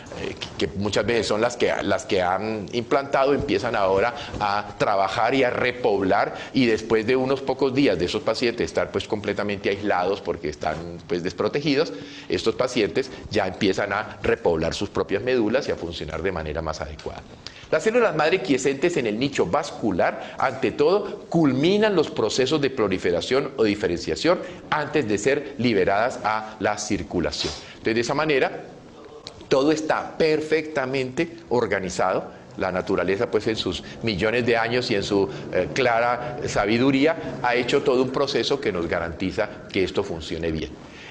que muchas veces son las que han implantado, empiezan ahora a trabajar y a repoblar, y después de unos pocos días de esos pacientes estar pues completamente aislados porque están pues desprotegidos, estos pacientes ya empiezan a repoblar sus propias médulas y a funcionar de manera más adecuada. Las células madre quiescentes en el nicho vascular, ante todo, culminan los procesos de proliferación o diferenciación antes de ser liberadas a la circulación. Entonces, de esa manera, todo está perfectamente organizado La naturaleza, pues en sus millones de años y en su clara sabiduría, ha hecho todo un proceso que nos garantiza que esto funcione bien.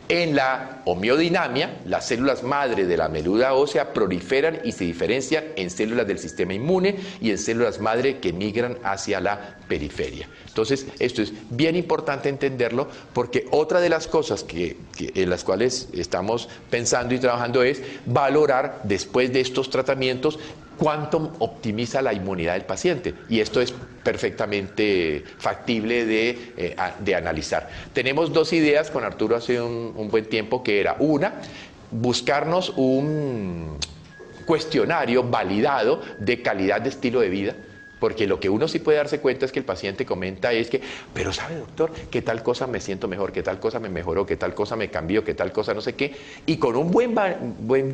En la homeodinamia, las células madre de la médula ósea proliferan y se diferencian en células del sistema inmune y en células madre que migran hacia la periferia. Entonces, esto es bien importante entenderlo porque otra de las cosas en las cuales estamos pensando y trabajando es valorar después de estos tratamientos cuánto optimiza la inmunidad del paciente. Y esto es perfectamente factible de analizar. Tenemos dos ideas con Arturo hace un buen tiempo, que era una, buscarnos un cuestionario validado de calidad de estilo de vida, porque lo que uno sí puede darse cuenta es que el paciente comenta es que, pero sabe doctor, que tal cosa me siento mejor, que tal cosa me mejoró, que tal cosa me cambió, que tal cosa no sé qué, y con un buen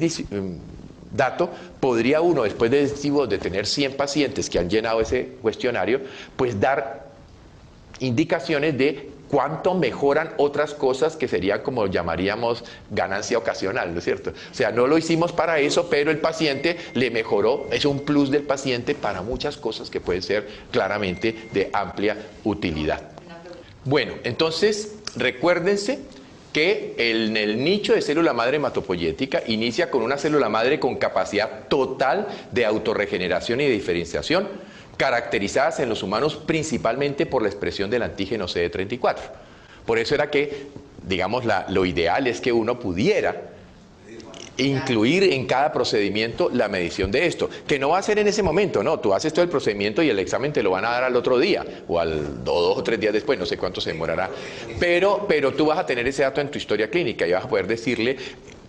dato, podría uno, después de tener 100 pacientes que han llenado ese cuestionario, pues dar indicaciones de cuánto mejoran otras cosas que serían como llamaríamos ganancia ocasional, ¿no es cierto? O sea, no lo hicimos para eso, pero el paciente le mejoró, es un plus del paciente para muchas cosas que pueden ser claramente de amplia utilidad. Bueno, entonces, recuérdense que en el nicho de célula madre hematopoyética inicia con una célula madre con capacidad total de autorregeneración y de diferenciación, caracterizadas en los humanos principalmente por la expresión del antígeno CD34. Por eso era que, digamos, lo ideal es que uno pudiera incluir en cada procedimiento la medición de esto, que no va a ser en ese momento, no, tú haces todo el procedimiento y el examen te lo van a dar al otro día, o al 2 o 3 días después, no sé cuánto se demorará, pero tú vas a tener ese dato en tu historia clínica y vas a poder decirle,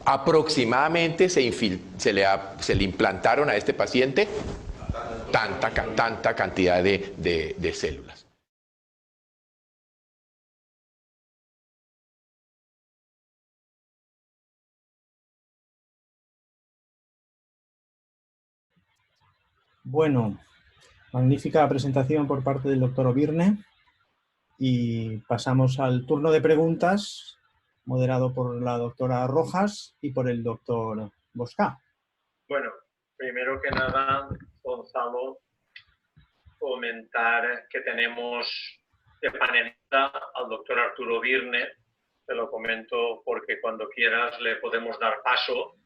aproximadamente se le implantaron a este paciente tanta cantidad de células. Bueno, magnífica presentación por parte del doctor Obirne y pasamos al turno de preguntas moderado por la doctora Rojas y por el doctor Bosca. Bueno, primero que nada, Gonzalo, comentar que tenemos de panelista al doctor Arturo Obirne. Te lo comento porque cuando quieras le podemos dar paso.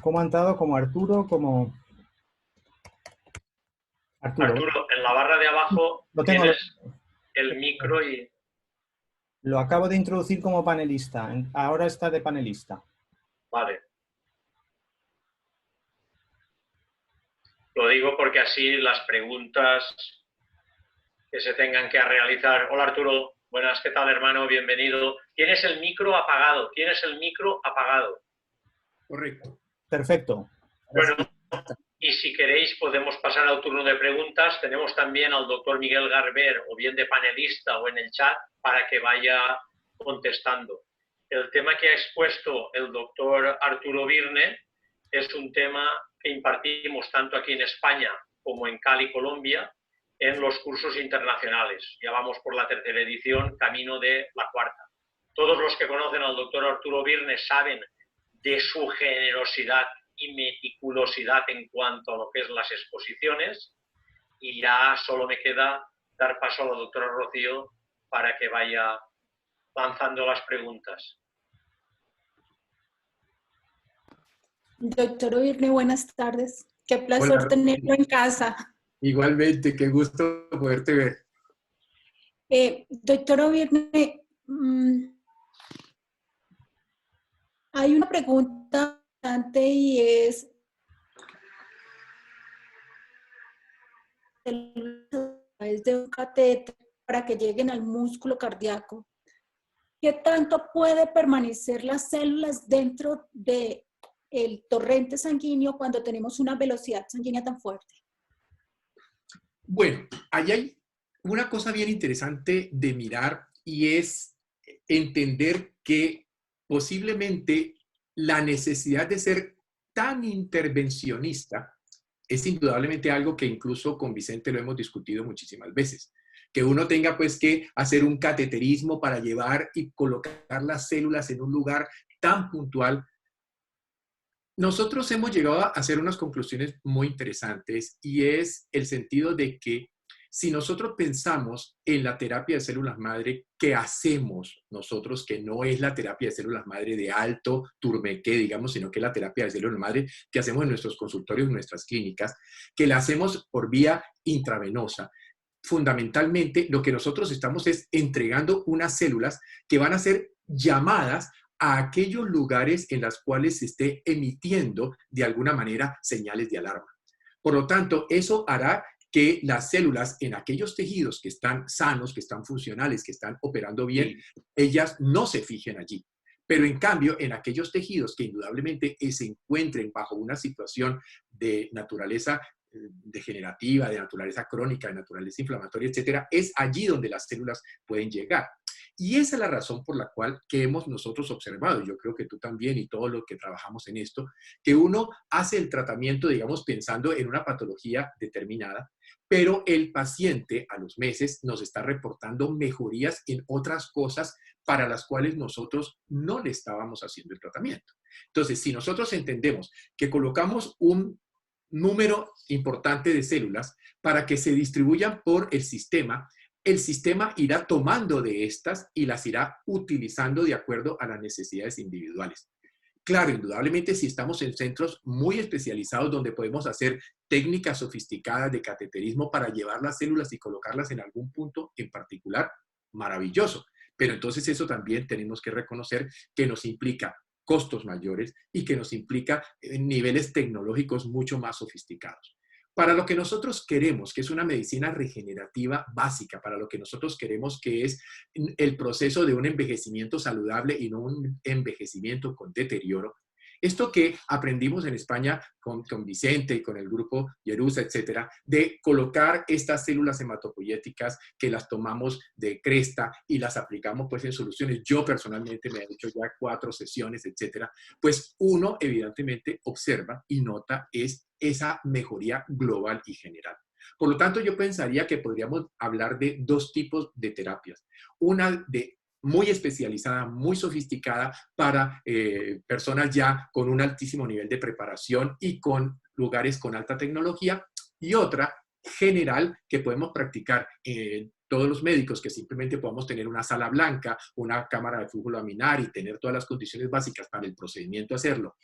¿Cómo ha entrado? ¿Como Arturo? ¿Como Arturo, en la barra de abajo tienes el micro y... Lo acabo de introducir como panelista. Ahora está de panelista. Vale. Lo digo porque así las preguntas que se tengan que realizar. Hola Arturo, buenas, ¿qué tal hermano? Bienvenido. Tienes el micro apagado, Correcto. Perfecto. Bueno, y si queréis podemos pasar al turno de preguntas. Tenemos también al doctor Miguel Garber, o bien de panelista o en el chat, para que vaya contestando. El tema que ha expuesto el doctor Arturo Obirne es un tema que impartimos tanto aquí en España como en Cali, Colombia, en los cursos internacionales. Ya vamos por la 3ª edición, camino de la 4ª. Todos los que conocen al doctor Arturo Obirne saben de su generosidad y meticulosidad en cuanto a lo que es las exposiciones, y ya solo me queda dar paso a la doctora Rocío para que vaya lanzando las preguntas. Doctor Obirne, buenas tardes. Qué placer tenerlo en casa. Igualmente, qué gusto poderte ver. Doctor Obirne, hay una pregunta importante y es de un catéter para que lleguen al músculo cardíaco. ¿Qué tanto puede permanecer las células dentro del torrente sanguíneo cuando tenemos una velocidad sanguínea tan fuerte? Bueno, ahí hay una cosa bien interesante de mirar y es entender que posiblemente la necesidad de ser tan intervencionista es indudablemente algo que incluso con Vicente lo hemos discutido muchísimas veces. Que uno tenga pues que hacer un cateterismo para llevar y colocar las células en un lugar tan puntual Nosotros hemos llegado a hacer unas conclusiones muy interesantes y es el sentido de que si nosotros pensamos en la terapia de células madre que hacemos nosotros, que no es la terapia de células madre de alto turmequé, digamos, sino que es la terapia de células madre que hacemos en nuestros consultorios, en nuestras clínicas, que la hacemos por vía intravenosa. Fundamentalmente, lo que nosotros estamos es entregando unas células que van a ser llamadas a aquellos lugares en los cuales se esté emitiendo de alguna manera señales de alarma. Por lo tanto, eso hará que las células en aquellos tejidos que están sanos, que están funcionales, que están operando bien, ellas no se fijen allí. Pero en cambio, en aquellos tejidos que indudablemente se encuentren bajo una situación de naturaleza degenerativa, de naturaleza crónica, de naturaleza inflamatoria, etcétera, es allí donde las células pueden llegar. Y esa es la razón por la cual que hemos nosotros observado, yo creo que tú también y todos los que trabajamos en esto, que uno hace el tratamiento, digamos, pensando en una patología determinada, pero el paciente a los meses nos está reportando mejorías en otras cosas para las cuales nosotros no le estábamos haciendo el tratamiento. Entonces, si nosotros entendemos que colocamos un número importante de células para que se distribuyan por el sistema irá tomando de estas y las irá utilizando de acuerdo a las necesidades individuales. Claro, indudablemente si estamos en centros muy especializados donde podemos hacer técnicas sofisticadas de cateterismo para llevar las células y colocarlas en algún punto en particular, maravilloso. Pero entonces eso también tenemos que reconocer que nos implica costos mayores y que nos implica niveles tecnológicos mucho más sofisticados. Para lo que nosotros queremos, que es una medicina regenerativa básica, para lo que nosotros queremos, que es el proceso de un envejecimiento saludable y no un envejecimiento con deterioro, esto que aprendimos en España con Vicente y con el grupo Yerusa, etcétera, de colocar estas células hematopoyéticas que las tomamos de cresta y las aplicamos pues en soluciones. Yo personalmente me he hecho ya 4 sesiones, etcétera. Pues uno evidentemente observa y nota esa mejoría global y general. Por lo tanto, yo pensaría que podríamos hablar de 2 tipos de terapias. Una muy especializada, muy sofisticada para personas ya con un altísimo nivel de preparación y con lugares con alta tecnología, y otra general que podemos practicar todos los médicos, que simplemente podamos tener una sala blanca, una cámara de flujo laminar y tener todas las condiciones básicas para el procedimiento hacerlo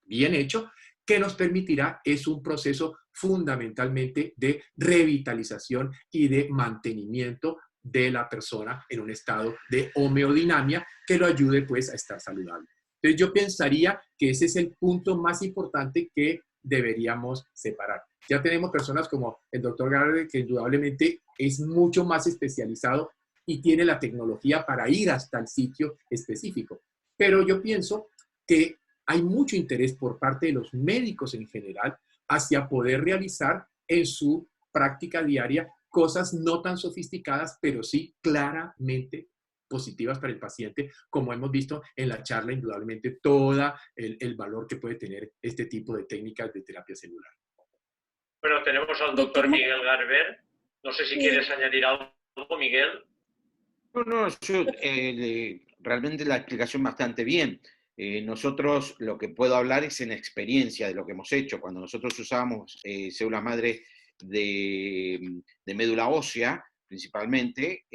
bien hecho, que nos permitirá es un proceso fundamentalmente de revitalización y de mantenimiento de la persona en un estado de homeodinamia que lo ayude pues a estar saludable. Entonces yo pensaría que ese es el punto más importante que deberíamos separar. Ya tenemos personas como el doctor Garber, que indudablemente es mucho más especializado y tiene la tecnología para ir hasta el sitio específico. Pero yo pienso que hay mucho interés por parte de los médicos en general hacia poder realizar en su práctica diaria cosas no tan sofisticadas, pero sí claramente positivas para el paciente, como hemos visto en la charla, indudablemente todo el valor que puede tener este tipo de técnicas de terapia celular. Bueno, tenemos al doctor Miguel Garber. No sé si quieres añadir algo, Miguel. No, yo, realmente la explicación bastante bien. Nosotros lo que puedo hablar es en experiencia de lo que hemos hecho. Cuando nosotros usábamos células madre de médula ósea, principalmente,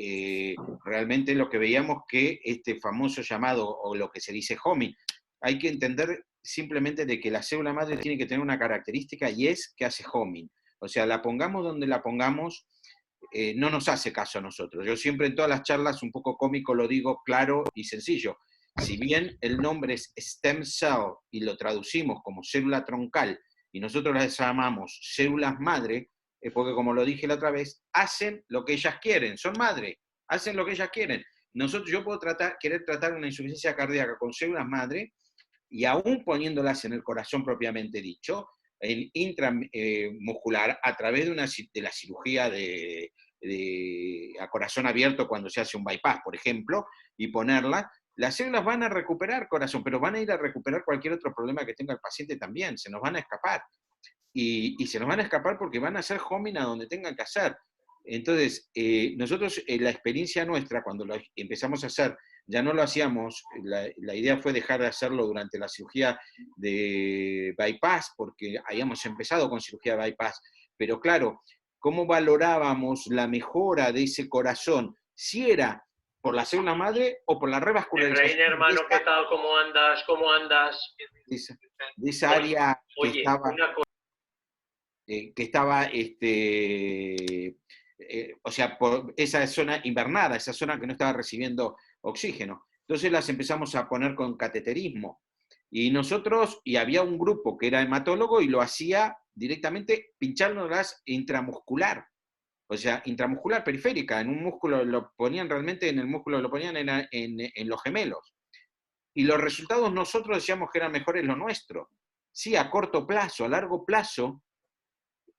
realmente lo que veíamos que este famoso llamado, o lo que se dice homing, hay que entender simplemente de que la célula madre tiene que tener una característica y es que hace homing. O sea, la pongamos donde la pongamos, no nos hace caso a nosotros. Yo siempre en todas las charlas, un poco cómico, lo digo claro y sencillo. Si bien el nombre es stem cell y lo traducimos como célula troncal y nosotros las llamamos células madre, porque como lo dije la otra vez, hacen lo que ellas quieren, son madre, hacen lo que ellas quieren. Yo puedo querer tratar una insuficiencia cardíaca con células madre y aún poniéndolas en el corazón propiamente dicho, en intramuscular, a través de la cirugía a corazón abierto cuando se hace un bypass, por ejemplo, y ponerla, las células van a recuperar corazón, pero van a ir a recuperar cualquier otro problema que tenga el paciente también, se nos van a escapar. Y se nos van a escapar porque van a hacer homing a donde tengan que hacer. Entonces, nosotros, la experiencia nuestra, cuando empezamos a hacer ya no lo hacíamos, la idea fue dejar de hacerlo durante la cirugía de bypass, porque habíamos empezado con cirugía de bypass, pero claro, ¿cómo valorábamos la mejora de ese corazón? Si era por la célula madre o por la revascularización. Reiner, hermano, ¿qué tal? ¿Cómo andas? ¿Cómo andas? De esa área Oye, que estaba, o sea, por esa zona invernada, esa zona que no estaba recibiendo oxígeno. Entonces las empezamos a poner con cateterismo. Y nosotros, y había un grupo que era hematólogo y lo hacía directamente pinchándolas intramuscular. O sea, intramuscular periférica, en un músculo, lo ponían realmente en el músculo, lo ponían en los gemelos. Y los resultados nosotros decíamos que eran mejores los nuestros. Sí, a corto plazo, a largo plazo,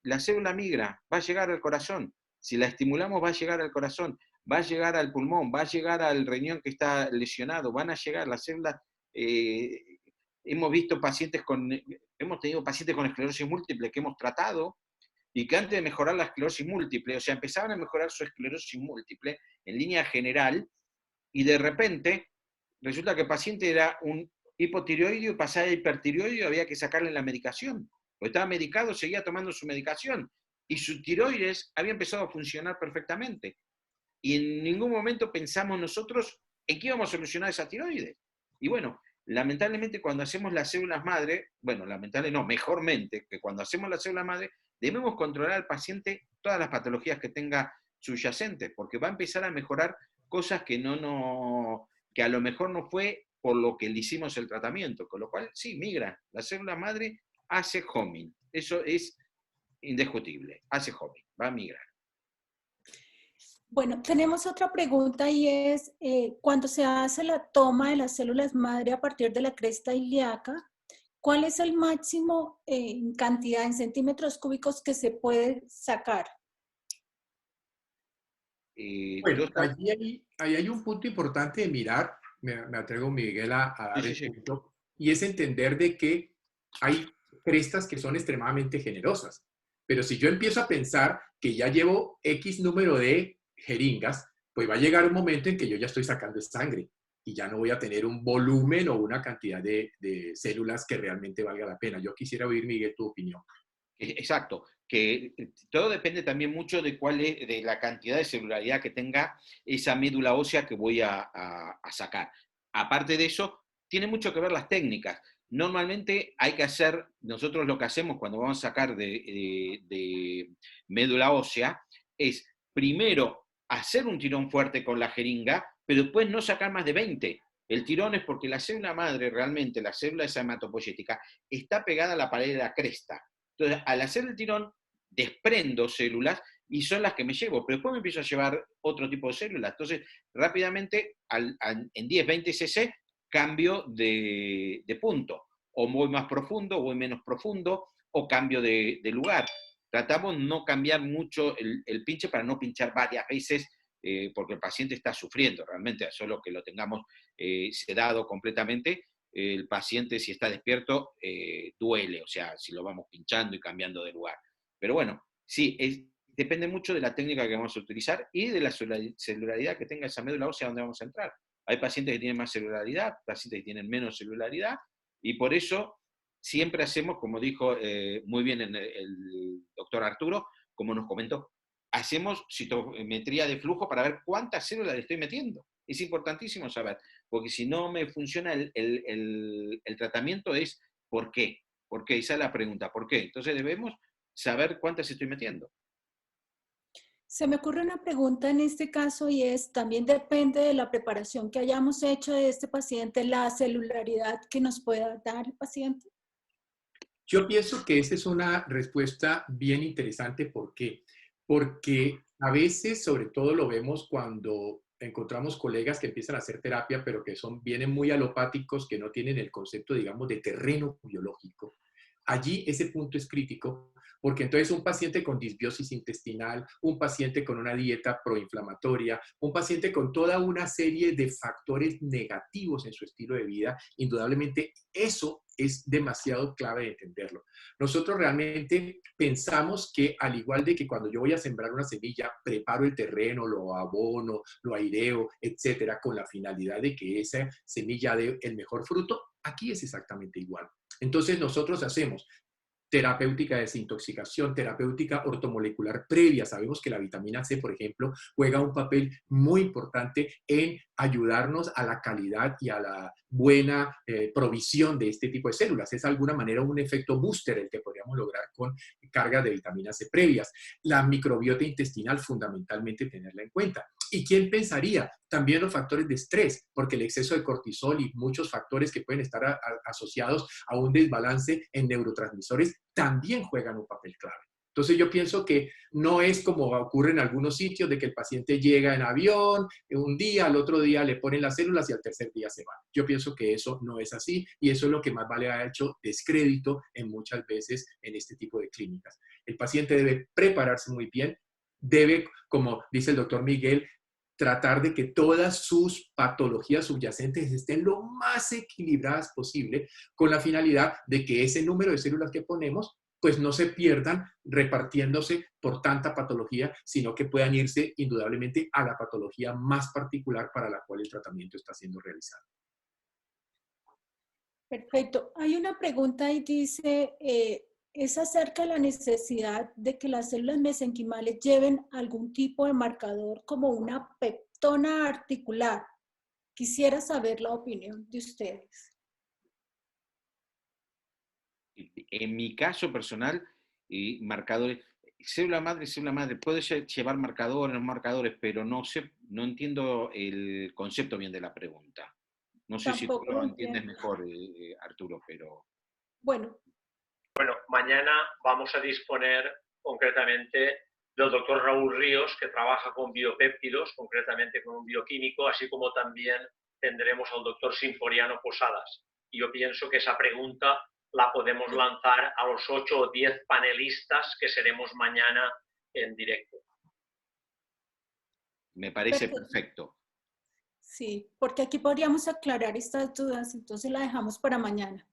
la célula migra, va a llegar al corazón. Si la estimulamos, va a llegar al corazón, va a llegar al pulmón, va a llegar al riñón que está lesionado, van a llegar las células. Hemos tenido pacientes con esclerosis múltiple que hemos tratado y que antes de mejorar la esclerosis múltiple, o sea, empezaban a mejorar su esclerosis múltiple en línea general, y de repente resulta que el paciente era un hipotiroideo y pasaba a hipertiroideo y había que sacarle la medicación. Porque estaba medicado, seguía tomando su medicación, y su tiroides había empezado a funcionar perfectamente. Y en ningún momento pensamos nosotros en qué íbamos a solucionar esa tiroides. Y bueno, lamentablemente cuando hacemos las células madre, bueno, mejormente, que cuando hacemos las células madre, debemos controlar al paciente todas las patologías que tenga subyacentes, porque va a empezar a mejorar cosas que que a lo mejor no fue por lo que le hicimos el tratamiento, con lo cual sí, migra. La célula madre hace homing, eso es indiscutible, hace homing, va a migrar. Bueno, tenemos otra pregunta y es, cuando se hace la toma de las células madre a partir de la cresta ilíaca, ¿cuál es el máximo en cantidad en centímetros cúbicos que se puede sacar? Bueno, ahí hay un punto importante de mirar, me atrevo, Miguel, a dar el punto, y es entender de que hay crestas que son extremadamente generosas. Pero si yo empiezo a pensar que ya llevo X número de jeringas, pues va a llegar un momento en que yo ya estoy sacando sangre y ya no voy a tener un volumen o una cantidad de células que realmente valga la pena. Yo quisiera oír, Miguel, tu opinión. Exacto, que todo depende también mucho de la cantidad de celularidad que tenga esa médula ósea que voy a sacar. Aparte de eso, tiene mucho que ver las técnicas. Normalmente hay que hacer, nosotros lo que hacemos cuando vamos a sacar de médula ósea es primero hacer un tirón fuerte con la jeringa, pero después no sacar más de 20. El tirón es porque la célula madre, realmente la célula esa hematopoyética, está pegada a la pared de la cresta. Entonces, al hacer el tirón, desprendo células y son las que me llevo, pero después me empiezo a llevar otro tipo de células. Entonces, rápidamente, en 10, 20 cc, cambio de punto. O voy más profundo, o voy menos profundo, o cambio de lugar. Tratamos no cambiar mucho el pinche para no pinchar varias veces, porque el paciente está sufriendo realmente, solo que lo tengamos sedado completamente. El paciente, si está despierto, duele, o sea, si lo vamos pinchando y cambiando de lugar. Pero bueno, sí, depende mucho de la técnica que vamos a utilizar y de la celularidad que tenga esa médula ósea donde vamos a entrar. Hay pacientes que tienen más celularidad, pacientes que tienen menos celularidad, y por eso siempre hacemos, como dijo muy bien el doctor Arturo, como nos comentó, hacemos citometría de flujo para ver cuántas células le estoy metiendo. Es importantísimo saber, porque si no me funciona el tratamiento es ¿por qué? ¿Por qué? Esa es la pregunta, ¿por qué? Entonces debemos saber cuántas estoy metiendo. Se me ocurre una pregunta en este caso y es, también depende de la preparación que hayamos hecho de este paciente, la celularidad que nos pueda dar el paciente. Yo pienso que esa es una respuesta bien interesante. ¿Por qué? Porque a veces, sobre todo lo vemos cuando encontramos colegas que empiezan a hacer terapia, pero que vienen muy alopáticos, que no tienen el concepto, digamos, de terreno biológico. allí ese punto es crítico, porque entonces un paciente con disbiosis intestinal, un paciente con una dieta proinflamatoria, un paciente con toda una serie de factores negativos en su estilo de vida, indudablemente eso es demasiado clave de entenderlo. Nosotros realmente pensamos que, al igual de que cuando yo voy a sembrar una semilla, preparo el terreno, lo abono, lo aireo, etcétera, con la finalidad de que esa semilla dé el mejor fruto, aquí es exactamente igual. Entonces nosotros hacemos terapéutica de desintoxicación, terapéutica ortomolecular previa. Sabemos que la vitamina C, por ejemplo, juega un papel muy importante en ayudarnos a la calidad y a la buena provisión de este tipo de células. Es de alguna manera un efecto booster el que podríamos lograr con cargas de vitamina C previas. La microbiota intestinal, fundamentalmente tenerla en cuenta. ¿Y quién pensaría? También los factores de estrés, porque el exceso de cortisol y muchos factores que pueden estar asociados a un desbalance en neurotransmisores también juegan un papel clave. Entonces yo pienso que no es como ocurre en algunos sitios de que el paciente llega en avión, un día, al otro día le ponen las células y al tercer día se va. Yo pienso que eso no es así y eso es lo que más vale ha hecho descrédito en muchas veces en este tipo de clínicas. El paciente debe prepararse muy bien, debe, como dice el doctor Miguel, tratar de que todas sus patologías subyacentes estén lo más equilibradas posible con la finalidad de que ese número de células que ponemos pues no se pierdan repartiéndose por tanta patología, sino que puedan irse indudablemente a la patología más particular para la cual el tratamiento está siendo realizado. Perfecto. Hay una pregunta y dice, es acerca de la necesidad de que las células mesenquimales lleven algún tipo de marcador como una peptona articular. Quisiera saber la opinión de ustedes. En mi caso personal, marcadores, célula madre, puede llevar marcadores, no marcadores, pero no sé, no entiendo el concepto bien de la pregunta. No sé si tú lo entiendes mejor, Arturo, pero... Bueno, mañana vamos a disponer concretamente del doctor Raúl Ríos, que trabaja con biopéptidos, concretamente con un bioquímico, así como también tendremos al doctor Sinforiano Posadas. Y yo pienso que esa pregunta la podemos lanzar a los 8 o 10 panelistas que seremos mañana en directo. Me parece perfecto. Sí, porque aquí podríamos aclarar estas dudas, entonces la dejamos para mañana.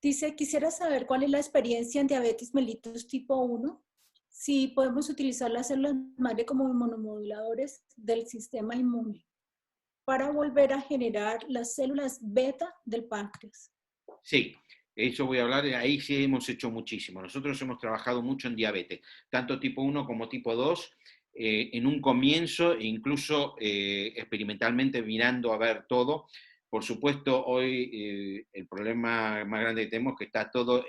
Dice, quisiera saber cuál es la experiencia en diabetes mellitus tipo 1, si podemos utilizar las células madre como inmunomoduladores del sistema inmune para volver a generar las células beta del páncreas. Sí, eso voy a hablar, ahí sí hemos hecho muchísimo. Nosotros hemos trabajado mucho en diabetes, tanto tipo 1 como tipo 2, en un comienzo, incluso experimentalmente mirando a ver todo. Por supuesto, hoy el problema más grande que tenemos es que está todo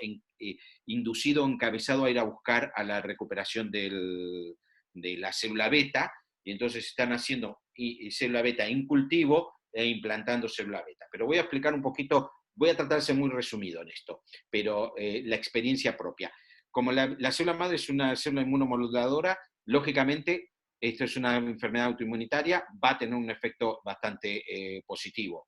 inducido, encabezado a ir a buscar a la recuperación de la célula beta, y entonces están haciendo célula beta en cultivo e implantando célula beta. Pero voy a explicar un poquito, voy a tratar de ser muy resumido en esto, pero la experiencia propia. Como la célula madre es una célula inmunomoduladora, lógicamente, esto es una enfermedad autoinmunitaria, va a tener un efecto bastante positivo.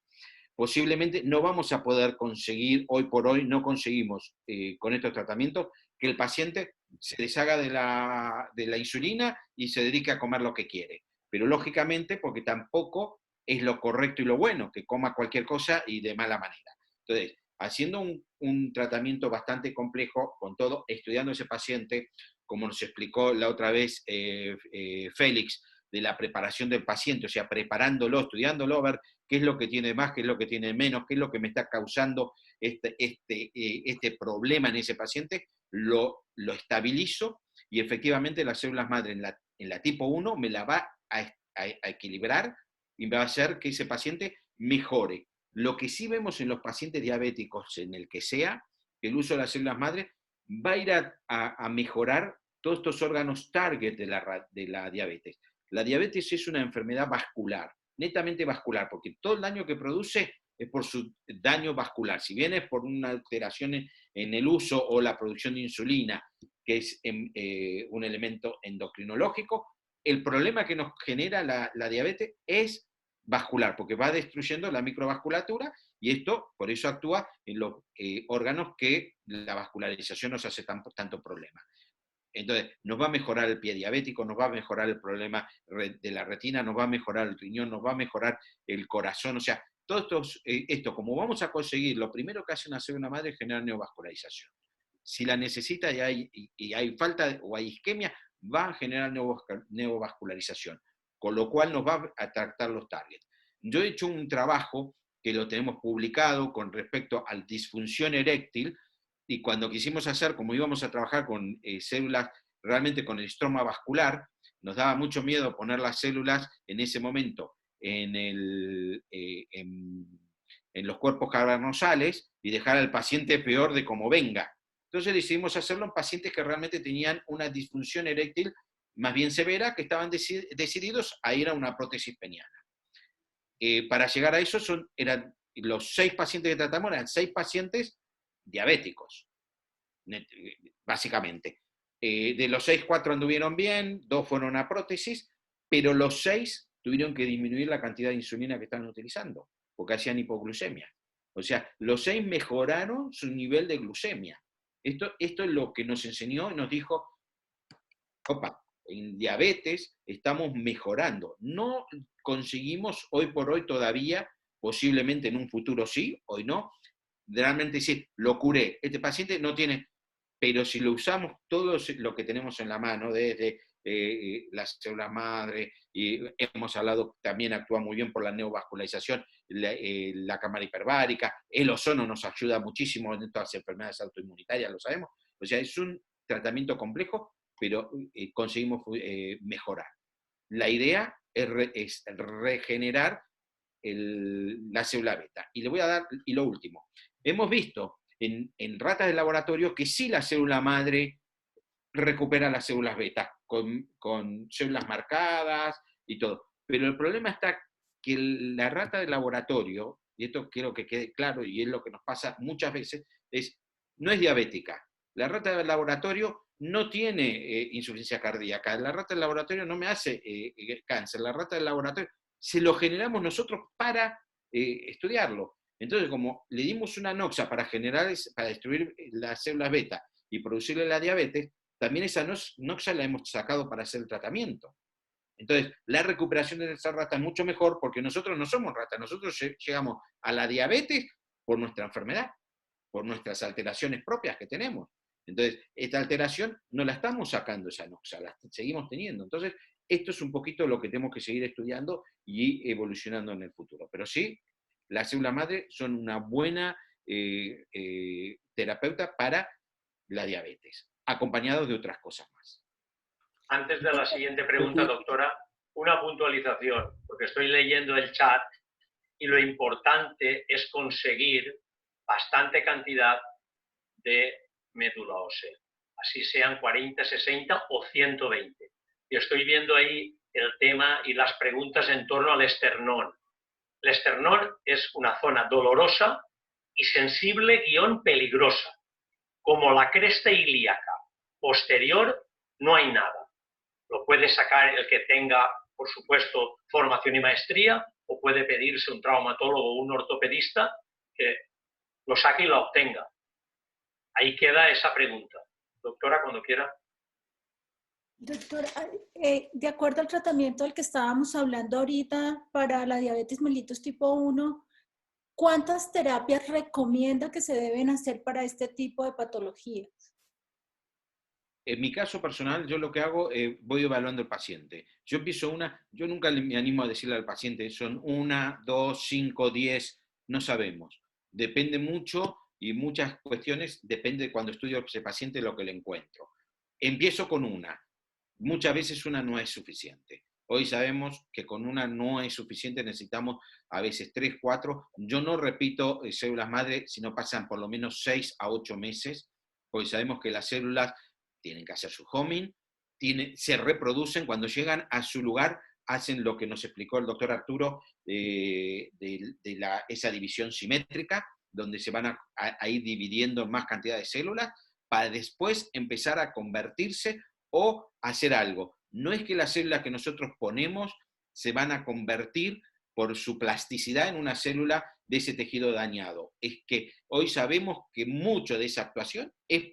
Posiblemente no vamos a poder conseguir, hoy por hoy no conseguimos con estos tratamientos, que el paciente se deshaga de la insulina y se dedique a comer lo que quiere. Pero lógicamente, porque tampoco es lo correcto y lo bueno, que coma cualquier cosa y de mala manera. Entonces, haciendo un tratamiento bastante complejo, con todo, estudiando a ese paciente, como nos explicó la otra vez Félix, de la preparación del paciente, o sea, preparándolo, estudiándolo, a ver qué es lo que tiene más, qué es lo que tiene menos, qué es lo que me está causando este problema en ese paciente, lo estabilizo y efectivamente las células madre en la tipo 1 me la va a equilibrar y va a hacer que ese paciente mejore. Lo que sí vemos en los pacientes diabéticos, en el que sea, que el uso de las células madre va a ir a mejorar todos estos órganos target de la diabetes. La diabetes es una enfermedad vascular, netamente vascular, porque todo el daño que produce es por su daño vascular. Si bien es por una alteración en el uso o la producción de insulina, que es un elemento endocrinológico, el problema que nos genera la diabetes es vascular, porque va destruyendo la microvasculatura y esto, por eso actúa en los órganos que la vascularización nos hace tanto problema. Entonces, nos va a mejorar el pie diabético, nos va a mejorar el problema de la retina, nos va a mejorar el riñón, nos va a mejorar el corazón, o sea, todo esto, como vamos a conseguir, lo primero que hace una célula madre es generar neovascularización. Si la necesita y hay falta o hay isquemia, va a generar neovascularización, con lo cual nos va a tratar los targets. Yo he hecho un trabajo que lo tenemos publicado con respecto a la disfunción eréctil, y cuando quisimos hacer, como íbamos a trabajar con células realmente con el estroma vascular, nos daba mucho miedo poner las células en ese momento en los cuerpos cavernosales y dejar al paciente peor de como venga. Entonces decidimos hacerlo en pacientes que realmente tenían una disfunción eréctil más bien severa, que estaban decididos a ir a una prótesis peniana. Para llegar a eso, eran los 6 pacientes que tratamos, eran 6 pacientes diabéticos, básicamente. De los 6, 4 anduvieron bien, 2 fueron a prótesis, pero los 6 tuvieron que disminuir la cantidad de insulina que estaban utilizando, porque hacían hipoglucemia. O sea, los 6 mejoraron su nivel de glucemia. Esto es lo que nos enseñó y nos dijo, opa, en diabetes estamos mejorando. No conseguimos hoy por hoy todavía, posiblemente en un futuro sí, hoy no, realmente decir, lo curé, este paciente no tiene, pero si lo usamos todo lo que tenemos en la mano, desde las células madre, y hemos hablado, también actúa muy bien por la neovascularización, la cámara hiperbárica, el ozono nos ayuda muchísimo en todas las enfermedades autoinmunitarias, lo sabemos, o sea, es un tratamiento complejo, pero conseguimos mejorar. La idea es regenerar la célula beta. Y le voy a dar, y lo último, hemos visto en ratas de laboratorio que sí la célula madre recupera las células beta, con células marcadas y todo. Pero el problema está que la rata de laboratorio, y esto quiero que quede claro, y es lo que nos pasa muchas veces, no es diabética. La rata de laboratorio no tiene insuficiencia cardíaca. La rata del laboratorio no me hace cáncer. La rata del laboratorio se lo generamos nosotros para estudiarlo. Entonces, como le dimos una noxa para destruir las células beta y producirle la diabetes, también esa noxa la hemos sacado para hacer el tratamiento. Entonces, la recuperación de esa rata es mucho mejor porque nosotros no somos ratas, nosotros llegamos a la diabetes por nuestra enfermedad, por nuestras alteraciones propias que tenemos. Entonces, esta alteración no la estamos sacando esa noxa, la seguimos teniendo. Entonces, esto es un poquito lo que tenemos que seguir estudiando y evolucionando en el futuro. Pero sí, las células madre son una buena terapeuta para la diabetes, acompañados de otras cosas más. Antes de la siguiente pregunta, doctora, una puntualización, porque estoy leyendo el chat y lo importante es conseguir bastante cantidad de médula ósea, así sean 40, 60 o 120. Y estoy viendo ahí el tema y las preguntas en torno al esternón. El esternón es una zona dolorosa y sensible-peligrosa. Como la cresta ilíaca posterior, no hay nada. Lo puede sacar el que tenga, por supuesto, formación y maestría, o puede pedirse un traumatólogo o un ortopedista que lo saque y lo obtenga. Ahí queda esa pregunta. Doctora, cuando quiera. Doctor, de acuerdo al tratamiento del que estábamos hablando ahorita para la diabetes mellitus tipo 1, ¿cuántas terapias recomienda que se deben hacer para este tipo de patologías? En mi caso personal, yo lo que hago, voy evaluando al paciente. Yo nunca me animo a decirle al paciente, son 1, 2, 5, 10, no sabemos. Depende mucho y muchas cuestiones, depende cuando estudio a ese paciente lo que le encuentro. Empiezo con una. Muchas veces una no es suficiente. Hoy sabemos que con una no es suficiente, necesitamos a veces 3, 4. Yo no repito células madre si no pasan por lo menos 6 a 8 meses, porque sabemos que las células tienen que hacer su homing, se reproducen, cuando llegan a su lugar, hacen lo que nos explicó el doctor Arturo esa división simétrica, donde se van a ir dividiendo en más cantidad de células, para después empezar a convertirse o hacer algo. No es que las células que nosotros ponemos se van a convertir por su plasticidad en una célula de ese tejido dañado. Es que hoy sabemos que mucho de esa actuación es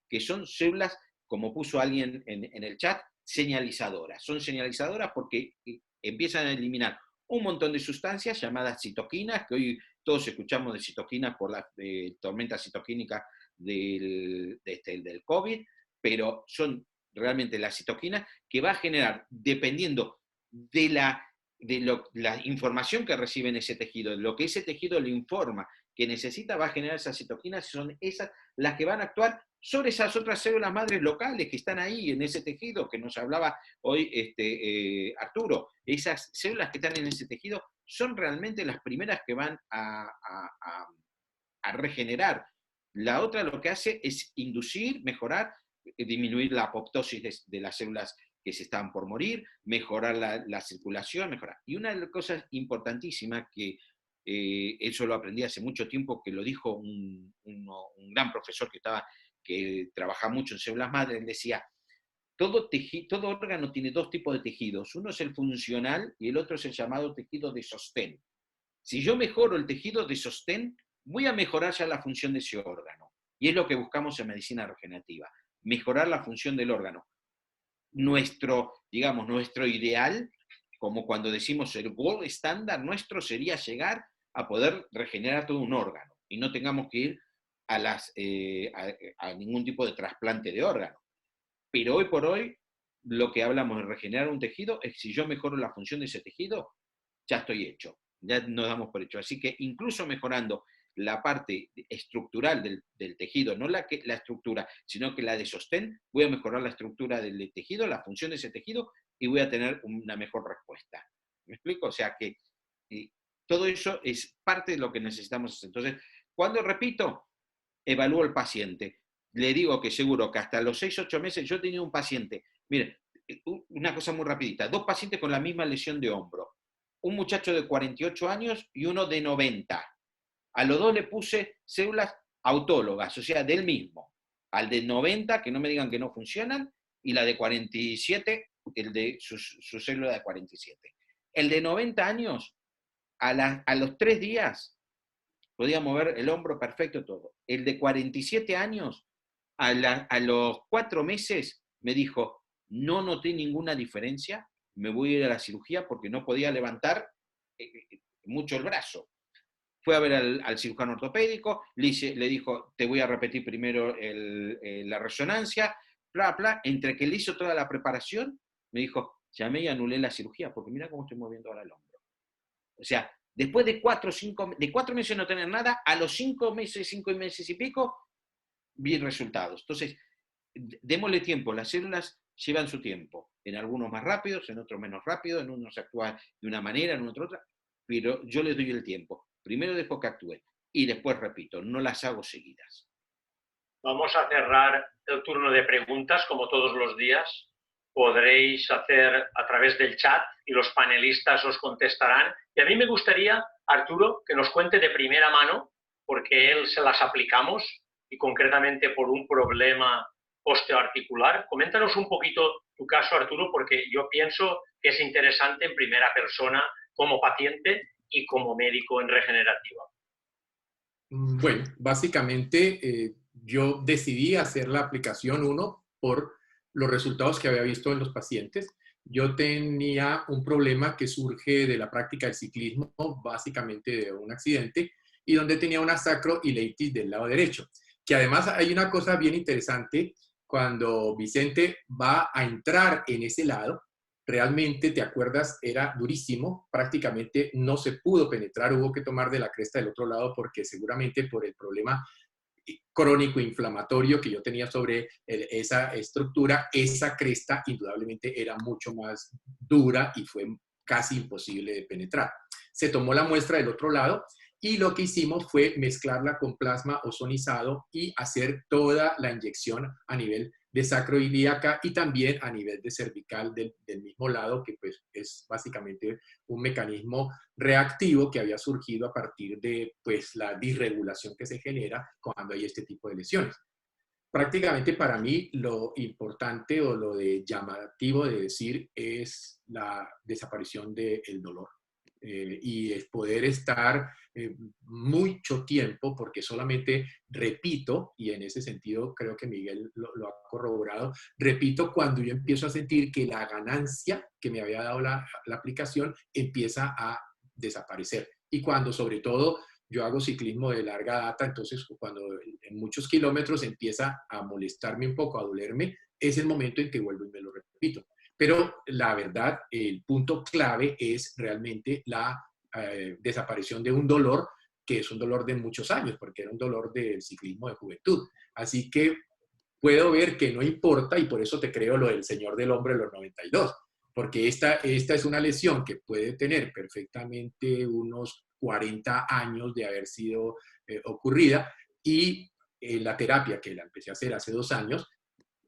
que son células, como puso alguien en el chat, señalizadoras. Son señalizadoras porque empiezan a eliminar un montón de sustancias llamadas citoquinas, que hoy todos escuchamos de citoquinas por la tormenta citoquínica del COVID, pero son realmente las citoquinas que va a generar, dependiendo de la información que recibe en ese tejido, de lo que ese tejido le informa que necesita, va a generar esas citoquinas, son esas las que van a actuar sobre esas otras células madres locales que están ahí en ese tejido, que nos hablaba hoy Arturo. Esas células que están en ese tejido son realmente las primeras que van a regenerar. La otra lo que hace es inducir, mejorar, disminuir la apoptosis de las células que se están por morir, mejorar la circulación, mejorar. Y una de las cosas importantísimas que eso lo aprendí hace mucho tiempo, que lo dijo un gran profesor que trabaja mucho en células madres, él decía, todo órgano tiene dos tipos de tejidos, uno es el funcional y el otro es el llamado tejido de sostén. Si yo mejoro el tejido de sostén, voy a mejorar ya la función de ese órgano. Y es lo que buscamos en medicina regenerativa, mejorar la función del órgano. Nuestro ideal, como cuando decimos el gold estándar, nuestro sería llegar a poder regenerar todo un órgano y no tengamos que ir a ningún tipo de trasplante de órgano. Pero hoy por hoy, lo que hablamos de regenerar un tejido es si yo mejoro la función de ese tejido, ya estoy hecho, ya nos damos por hecho. Así que incluso mejorando la parte estructural del tejido, no la estructura, sino que la de sostén, voy a mejorar la estructura del tejido, la función de ese tejido, y voy a tener una mejor respuesta. ¿Me explico? O sea que todo eso es parte de lo que necesitamos hacer. Entonces, cuando repito, evalúo al paciente. Le digo que seguro que hasta los 6-8 meses, yo he tenido un paciente, mire, una cosa muy rapidita, 2 pacientes con la misma lesión de hombro, un muchacho de 48 años y uno de 90. A los dos le puse células autólogas, o sea, del mismo. Al de 90, que no me digan que no funcionan, y la de 47, el de su célula de 47. El de 90 años, a los 3 días, podía mover el hombro perfecto todo. El de 47 años, a los 4 meses, me dijo, no noté ninguna diferencia, me voy a ir a la cirugía porque no podía levantar mucho el brazo. Fue a ver al cirujano ortopédico, le dijo, te voy a repetir primero la resonancia, bla, bla. Entre que le hizo toda la preparación, me dijo, llamé y anulé la cirugía, porque mira cómo estoy moviendo ahora el hombro. O sea, después de 4 meses no tener nada, a los 5 meses y pico, vi resultados. Entonces, démosle tiempo, las células llevan su tiempo, en algunos más rápidos, en otros menos rápidos, en unos actúan de una manera, en otro otra, pero yo les doy el tiempo. Primero dejo que actúen y después, repito, no las hago seguidas. Vamos a cerrar el turno de preguntas, como todos los días. Podréis hacer a través del chat y los panelistas os contestarán. Y a mí me gustaría, Arturo, que nos cuente de primera mano, porque él se las aplicamos y concretamente por un problema osteoarticular. Coméntanos un poquito tu caso, Arturo, porque yo pienso que es interesante en primera persona como paciente y como médico en regenerativa. Bueno, básicamente yo decidí hacer la aplicación 1 por los resultados que había visto en los pacientes. Yo tenía un problema que surge de la práctica del ciclismo, básicamente de un accidente, y donde tenía una sacroileitis del lado derecho. Que además hay una cosa bien interesante, cuando Vicente va a entrar en ese lado, realmente, ¿te acuerdas? Era durísimo, prácticamente no se pudo penetrar, hubo que tomar de la cresta del otro lado porque seguramente por el problema crónico inflamatorio que yo tenía sobre esa estructura, esa cresta indudablemente era mucho más dura y fue casi imposible de penetrar. Se tomó la muestra del otro lado y lo que hicimos fue mezclarla con plasma ozonizado y hacer toda la inyección a nivel de sacroiliaca y también a nivel de cervical del mismo lado, que pues es básicamente un mecanismo reactivo que había surgido a partir de pues la disregulación que se genera cuando hay este tipo de lesiones. Prácticamente para mí lo importante o lo de llamativo de decir es la desaparición del dolor. y es poder estar mucho tiempo, porque solamente repito, y en ese sentido creo que Miguel lo ha corroborado, repito cuando yo empiezo a sentir que la ganancia que me había dado la aplicación empieza a desaparecer. Y cuando sobre todo yo hago ciclismo de larga data, entonces cuando en muchos kilómetros empieza a molestarme un poco, a dolerme, es el momento en que vuelvo y me lo repito. Pero la verdad, el punto clave es realmente la desaparición de un dolor, que es un dolor de muchos años, porque era un dolor del ciclismo de juventud. Así que puedo ver que no importa, y por eso te creo lo del señor del hombre de los 92, porque esta es una lesión que puede tener perfectamente unos 40 años de haber sido ocurrida, y la terapia que la empecé a hacer hace 2 años,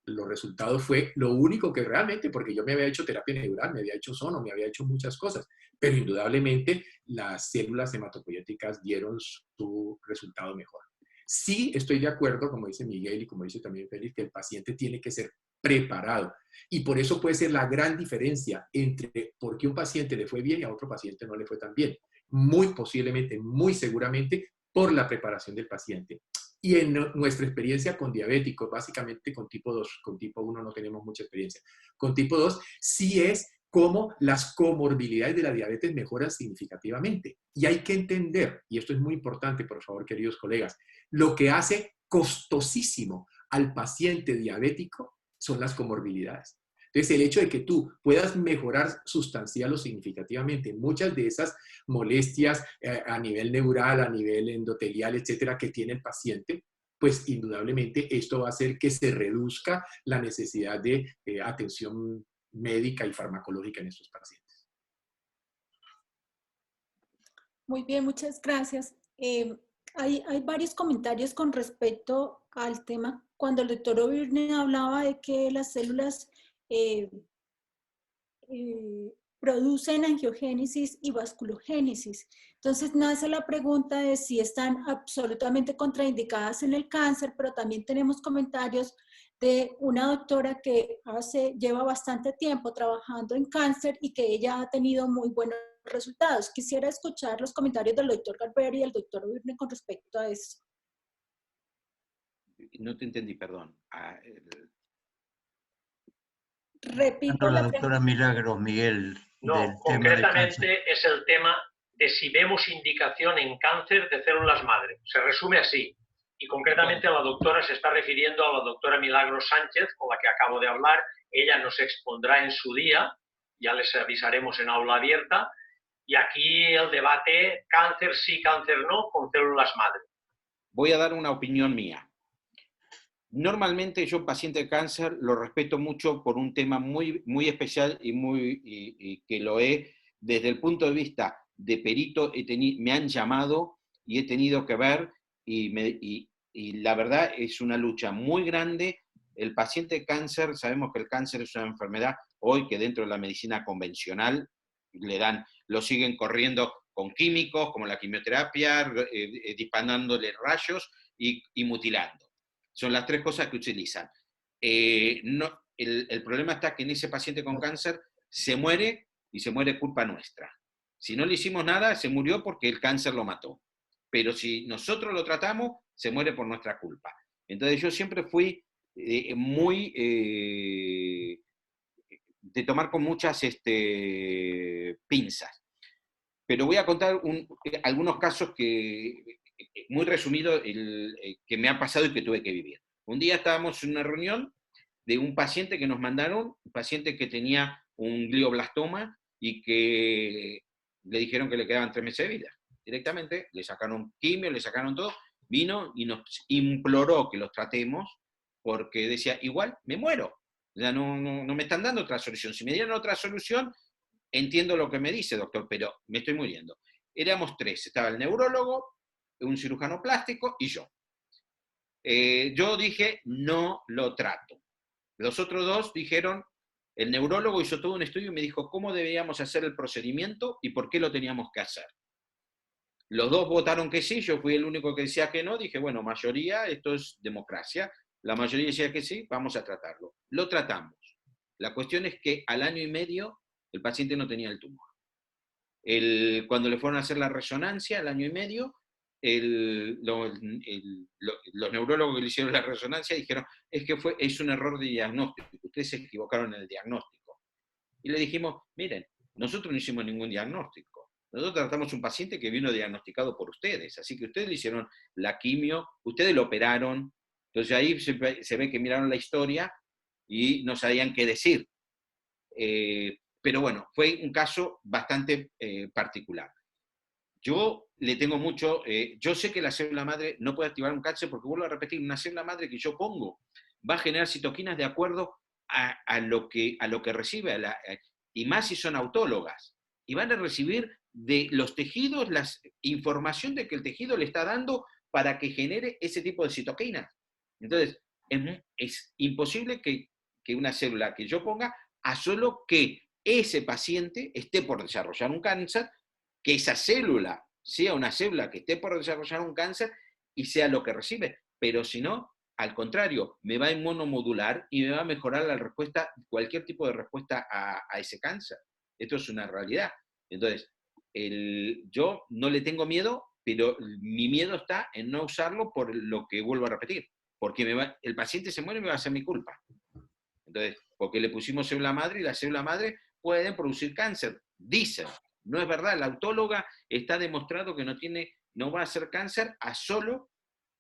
los resultados fue lo único que realmente, porque yo me había hecho terapia neural, me había hecho sono, me había hecho muchas cosas, pero indudablemente las células hematopoyéticas dieron su resultado mejor. Sí estoy de acuerdo, como dice Miguel y como dice también Félix, que el paciente tiene que ser preparado. Y por eso puede ser la gran diferencia entre por qué un paciente le fue bien y a otro paciente no le fue tan bien. Muy posiblemente, muy seguramente, por la preparación del paciente. Y en nuestra experiencia con diabéticos, básicamente con tipo 2, con tipo 1 no tenemos mucha experiencia. Con tipo 2 sí es cómo las comorbilidades de la diabetes mejoran significativamente. Y hay que entender, y esto es muy importante, por favor, queridos colegas, lo que hace costosísimo al paciente diabético son las comorbilidades. Entonces, el hecho de que tú puedas mejorar sustancial o significativamente muchas de esas molestias a nivel neural, a nivel endotelial, etcétera, que tiene el paciente, pues indudablemente esto va a hacer que se reduzca la necesidad de atención médica y farmacológica en estos pacientes. Muy bien, muchas gracias. Hay varios comentarios con respecto al tema. Cuando el doctor O'Byrne hablaba de que las células producen angiogénesis y vasculogénesis. Entonces nace la pregunta de si están absolutamente contraindicadas en el cáncer, pero también tenemos comentarios de una doctora que lleva bastante tiempo trabajando en cáncer y que ella ha tenido muy buenos resultados. Quisiera escuchar los comentarios del doctor Garber y el doctor O'Byrne con respecto a eso. No te entendí, perdón. Repito la doctora Milagros, Miguel. No, concretamente es el tema de si vemos indicación en cáncer de células madre. Se resume así. Y concretamente la doctora se está refiriendo a la doctora Milagros Sánchez, con la que acabo de hablar. Ella nos expondrá en su día, ya les avisaremos en aula abierta. Y aquí el debate, cáncer sí, cáncer no, con células madre. Voy a dar una opinión mía. Normalmente yo, paciente de cáncer, lo respeto mucho por un tema muy, muy especial y que lo he, desde el punto de vista de perito, me han llamado y he tenido que ver, y la verdad es una lucha muy grande. El paciente de cáncer, sabemos que el cáncer es una enfermedad hoy que dentro de la medicina convencional lo siguen corriendo con químicos, como la quimioterapia, disparándole rayos y mutilando. Son las 3 cosas que utilizan. El problema está que en ese paciente con cáncer se muere, y se muere culpa nuestra. Si no le hicimos nada, se murió porque el cáncer lo mató. Pero si nosotros lo tratamos, se muere por nuestra culpa. Entonces yo siempre fui muy de tomar con muchas pinzas. Pero voy a contar algunos casos muy resumido, que me ha pasado y que tuve que vivir. Un día estábamos en una reunión de un paciente que nos mandaron, un paciente que tenía un glioblastoma y que le dijeron que le quedaban 3 meses de vida. Directamente le sacaron quimio, le sacaron todo, vino y nos imploró que los tratemos porque decía, igual me muero. O sea, no me están dando otra solución. Si me dieran otra solución, entiendo lo que me dice, doctor, pero me estoy muriendo. Éramos 3, estaba el neurólogo, un cirujano plástico y yo. Yo dije, no lo trato. Los otros 2 dijeron, el neurólogo hizo todo un estudio y me dijo cómo deberíamos hacer el procedimiento y por qué lo teníamos que hacer. Los 2 votaron que sí, yo fui el único que decía que no, dije, bueno, mayoría, esto es democracia, la mayoría decía que sí, vamos a tratarlo. Lo tratamos. La cuestión es que al año y medio el paciente no tenía el tumor. Cuando le fueron a hacer la resonancia, al año y medio, los neurólogos que le hicieron la resonancia dijeron, es un error de diagnóstico, ustedes se equivocaron en el diagnóstico. Y le dijimos, miren, nosotros no hicimos ningún diagnóstico. Nosotros tratamos un paciente que vino diagnosticado por ustedes, así que ustedes le hicieron la quimio, ustedes lo operaron, entonces ahí se ve que miraron la historia y no sabían qué decir. Pero bueno, fue un caso bastante particular. Yo le tengo mucho, yo sé que la célula madre no puede activar un cáncer porque, vuelvo a repetir, una célula madre que yo pongo va a generar citoquinas de acuerdo a lo que recibe, y más si son autólogas, y van a recibir de los tejidos la información de que el tejido le está dando para que genere ese tipo de citoquinas. Entonces, es imposible que una célula que yo ponga, a solo que ese paciente esté por desarrollar un cáncer, que esa célula sea una célula que esté por desarrollar un cáncer y sea lo que recibe. Pero si no, al contrario, me va a inmunomodular y me va a mejorar la respuesta, cualquier tipo de respuesta a ese cáncer. Esto es una realidad. Entonces, yo no le tengo miedo, pero mi miedo está en no usarlo por lo que vuelvo a repetir. Porque el paciente se muere y me va a ser mi culpa. Entonces, porque le pusimos célula madre y la célula madre pueden producir cáncer. Dicen, no es verdad, la autóloga está demostrado que no va a hacer cáncer a solo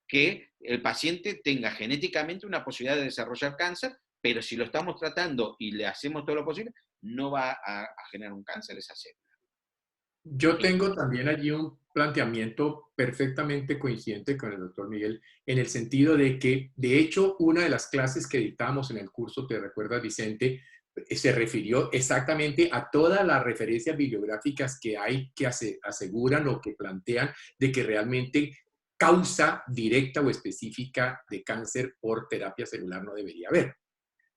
que el paciente tenga genéticamente una posibilidad de desarrollar cáncer, pero si lo estamos tratando y le hacemos todo lo posible, no va a generar un cáncer esa célula. Yo tengo también allí un planteamiento perfectamente coincidente con el doctor Miguel, en el sentido de que, de hecho, una de las clases que dictamos en el curso, ¿te recuerdas, Vicente?, se refirió exactamente a todas las referencias bibliográficas que hay que aseguran o que plantean de que realmente causa directa o específica de cáncer por terapia celular no debería haber.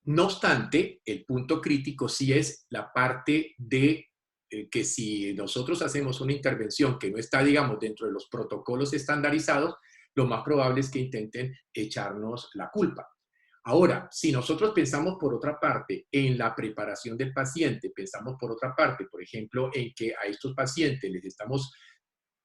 No obstante, el punto crítico sí es la parte de que si nosotros hacemos una intervención que no está, digamos, dentro de los protocolos estandarizados, lo más probable es que intenten echarnos la culpa. Ahora, si nosotros pensamos por otra parte en la preparación del paciente, pensamos por otra parte, por ejemplo, en que a estos pacientes les estamos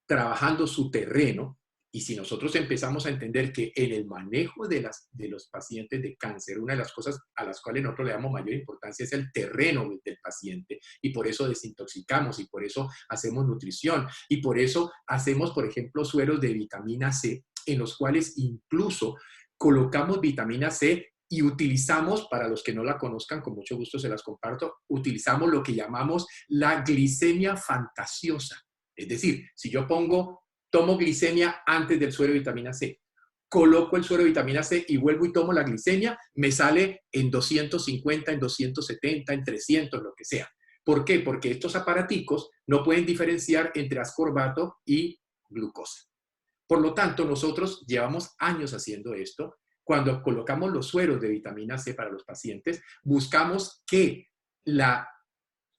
trabajando su terreno, y si nosotros empezamos a entender que en el manejo de los pacientes de cáncer, una de las cosas a las cuales nosotros le damos mayor importancia es el terreno del paciente, y por eso desintoxicamos, y por eso hacemos nutrición, y por eso hacemos, por ejemplo, sueros de vitamina C, en los cuales incluso colocamos vitamina C y utilizamos, para los que no la conozcan, con mucho gusto se las comparto, utilizamos lo que llamamos la glicemia fantasiosa. Es decir, si yo tomo glicemia antes del suero de vitamina C, coloco el suero de vitamina C y vuelvo y tomo la glicemia, me sale en 250, en 270, en 300, lo que sea. ¿Por qué? Porque estos aparaticos no pueden diferenciar entre ascorbato y glucosa. Por lo tanto, nosotros llevamos años haciendo esto. Cuando colocamos los sueros de vitamina C para los pacientes, buscamos que la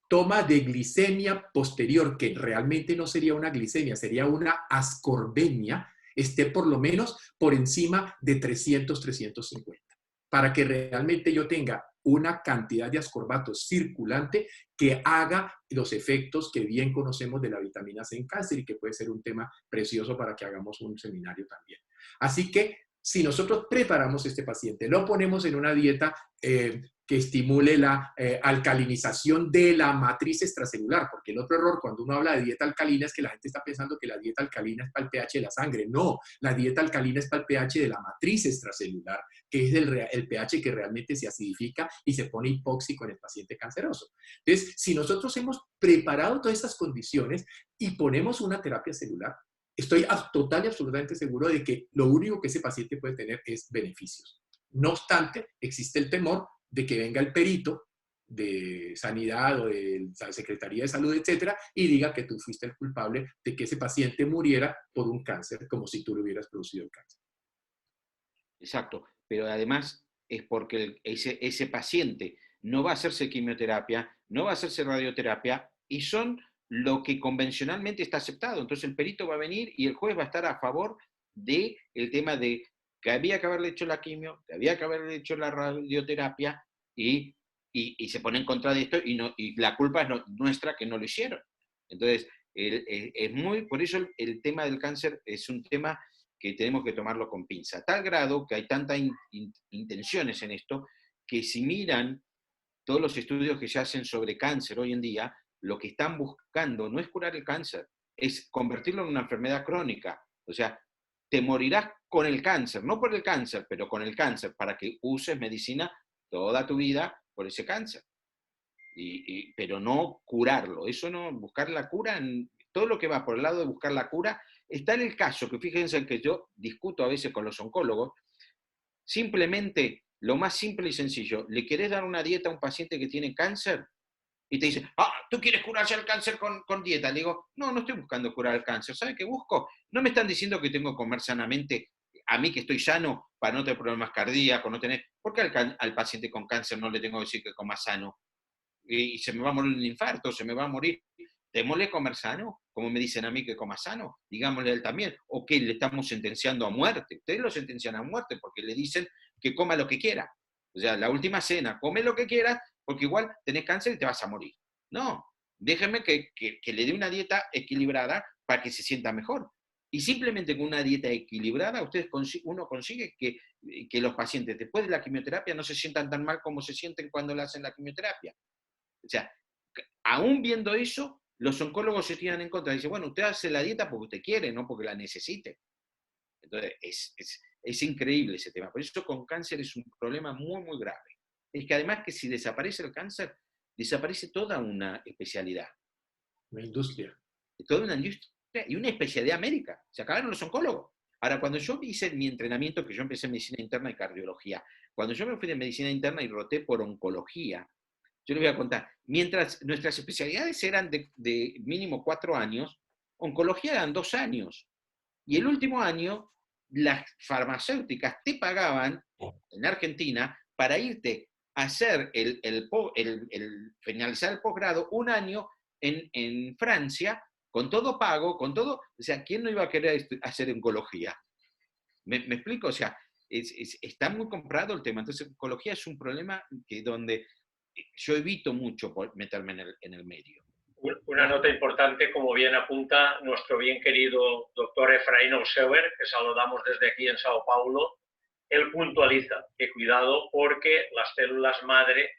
toma de glicemia posterior, que realmente no sería una glicemia, sería una ascorbemia, esté por lo menos por encima de 300, 350, para que realmente yo tenga una cantidad de ascorbato circulante que haga los efectos que bien conocemos de la vitamina C en cáncer y que puede ser un tema precioso para que hagamos un seminario también. Así que si nosotros preparamos a este paciente, lo ponemos en una dieta que estimule la alcalinización de la matriz extracelular, porque el otro error cuando uno habla de dieta alcalina es que la gente está pensando que la dieta alcalina es para el pH de la sangre. No, la dieta alcalina es para el pH de la matriz extracelular, que es el pH que realmente se acidifica y se pone hipóxico en el paciente canceroso. Entonces, si nosotros hemos preparado todas estas condiciones y ponemos una terapia celular, estoy total y absolutamente seguro de que lo único que ese paciente puede tener es beneficios. No obstante, existe el temor de que venga el perito de sanidad o de la Secretaría de Salud, etcétera, y diga que tú fuiste el culpable de que ese paciente muriera por un cáncer, como si tú le hubieras producido el cáncer. Exacto, pero además es porque ese paciente no va a hacerse quimioterapia, no va a hacerse radioterapia, y son lo que convencionalmente está aceptado. Entonces el perito va a venir y el juez va a estar a favor del tema de que había que haberle hecho la quimio, que había que haberle hecho la radioterapia, y se pone en contra de esto, y la culpa es nuestra que no lo hicieron. Entonces, por eso el tema del cáncer es un tema que tenemos que tomarlo con pinza, a tal grado que hay tantas intenciones en esto, que si miran todos los estudios que se hacen sobre cáncer hoy en día, lo que están buscando no es curar el cáncer, es convertirlo en una enfermedad crónica. O sea, te morirás con el cáncer, no por el cáncer, pero con el cáncer, para que uses medicina toda tu vida por ese cáncer. Pero no curarlo, eso no, buscar la cura, todo lo que va por el lado de buscar la cura, está en el caso, que fíjense que yo discuto a veces con los oncólogos, simplemente, lo más simple y sencillo, ¿le querés dar una dieta a un paciente que tiene cáncer? Y te dice, ¿tú quieres curarse el cáncer con dieta? Le digo, no estoy buscando curar el cáncer, ¿sabe qué busco? No me están diciendo que tengo que comer sanamente, a mí que estoy sano, para no tener problemas cardíacos, no tener... ¿Por qué al paciente con cáncer no le tengo que decir que coma sano? Y se me va a morir un infarto, se me va a morir. Démosle comer sano, como me dicen a mí que coma sano, digámosle a él también, o que le estamos sentenciando a muerte. Ustedes lo sentencian a muerte porque le dicen que coma lo que quiera. O sea, la última cena, come lo que quieras, porque igual tenés cáncer y te vas a morir. No, déjenme que le dé una dieta equilibrada para que se sienta mejor. Y simplemente con una dieta equilibrada, uno consigue que los pacientes después de la quimioterapia no se sientan tan mal como se sienten cuando le hacen la quimioterapia. O sea, aún viendo eso, los oncólogos se tiran en contra. Dicen, bueno, usted hace la dieta porque usted quiere, no porque la necesite. Entonces, es increíble ese tema. Por eso con cáncer es un problema muy, muy grave. Es que además que si desaparece el cáncer, desaparece toda una especialidad. Una industria. Toda una industria y una especialidad médica. Se acabaron los oncólogos. Ahora, cuando yo hice mi entrenamiento, que yo empecé en medicina interna y cardiología, cuando yo me fui de medicina interna y roté por oncología, yo les voy a contar, mientras nuestras especialidades eran de mínimo 4 años, oncología eran 2 años. Y el último año, las farmacéuticas te pagaban, en Argentina, para irte a hacer finalizar el posgrado 1 año en Francia, con todo pago, con todo. O sea, ¿quién no iba a querer hacer oncología? ¿Me explico? O sea, está muy comprado el tema. Entonces, oncología es un problema donde yo evito mucho meterme en el medio. Una nota importante, como bien apunta nuestro bien querido doctor Efraín Olseuer, que saludamos desde aquí en Sao Paulo. Él puntualiza que cuidado porque las células madre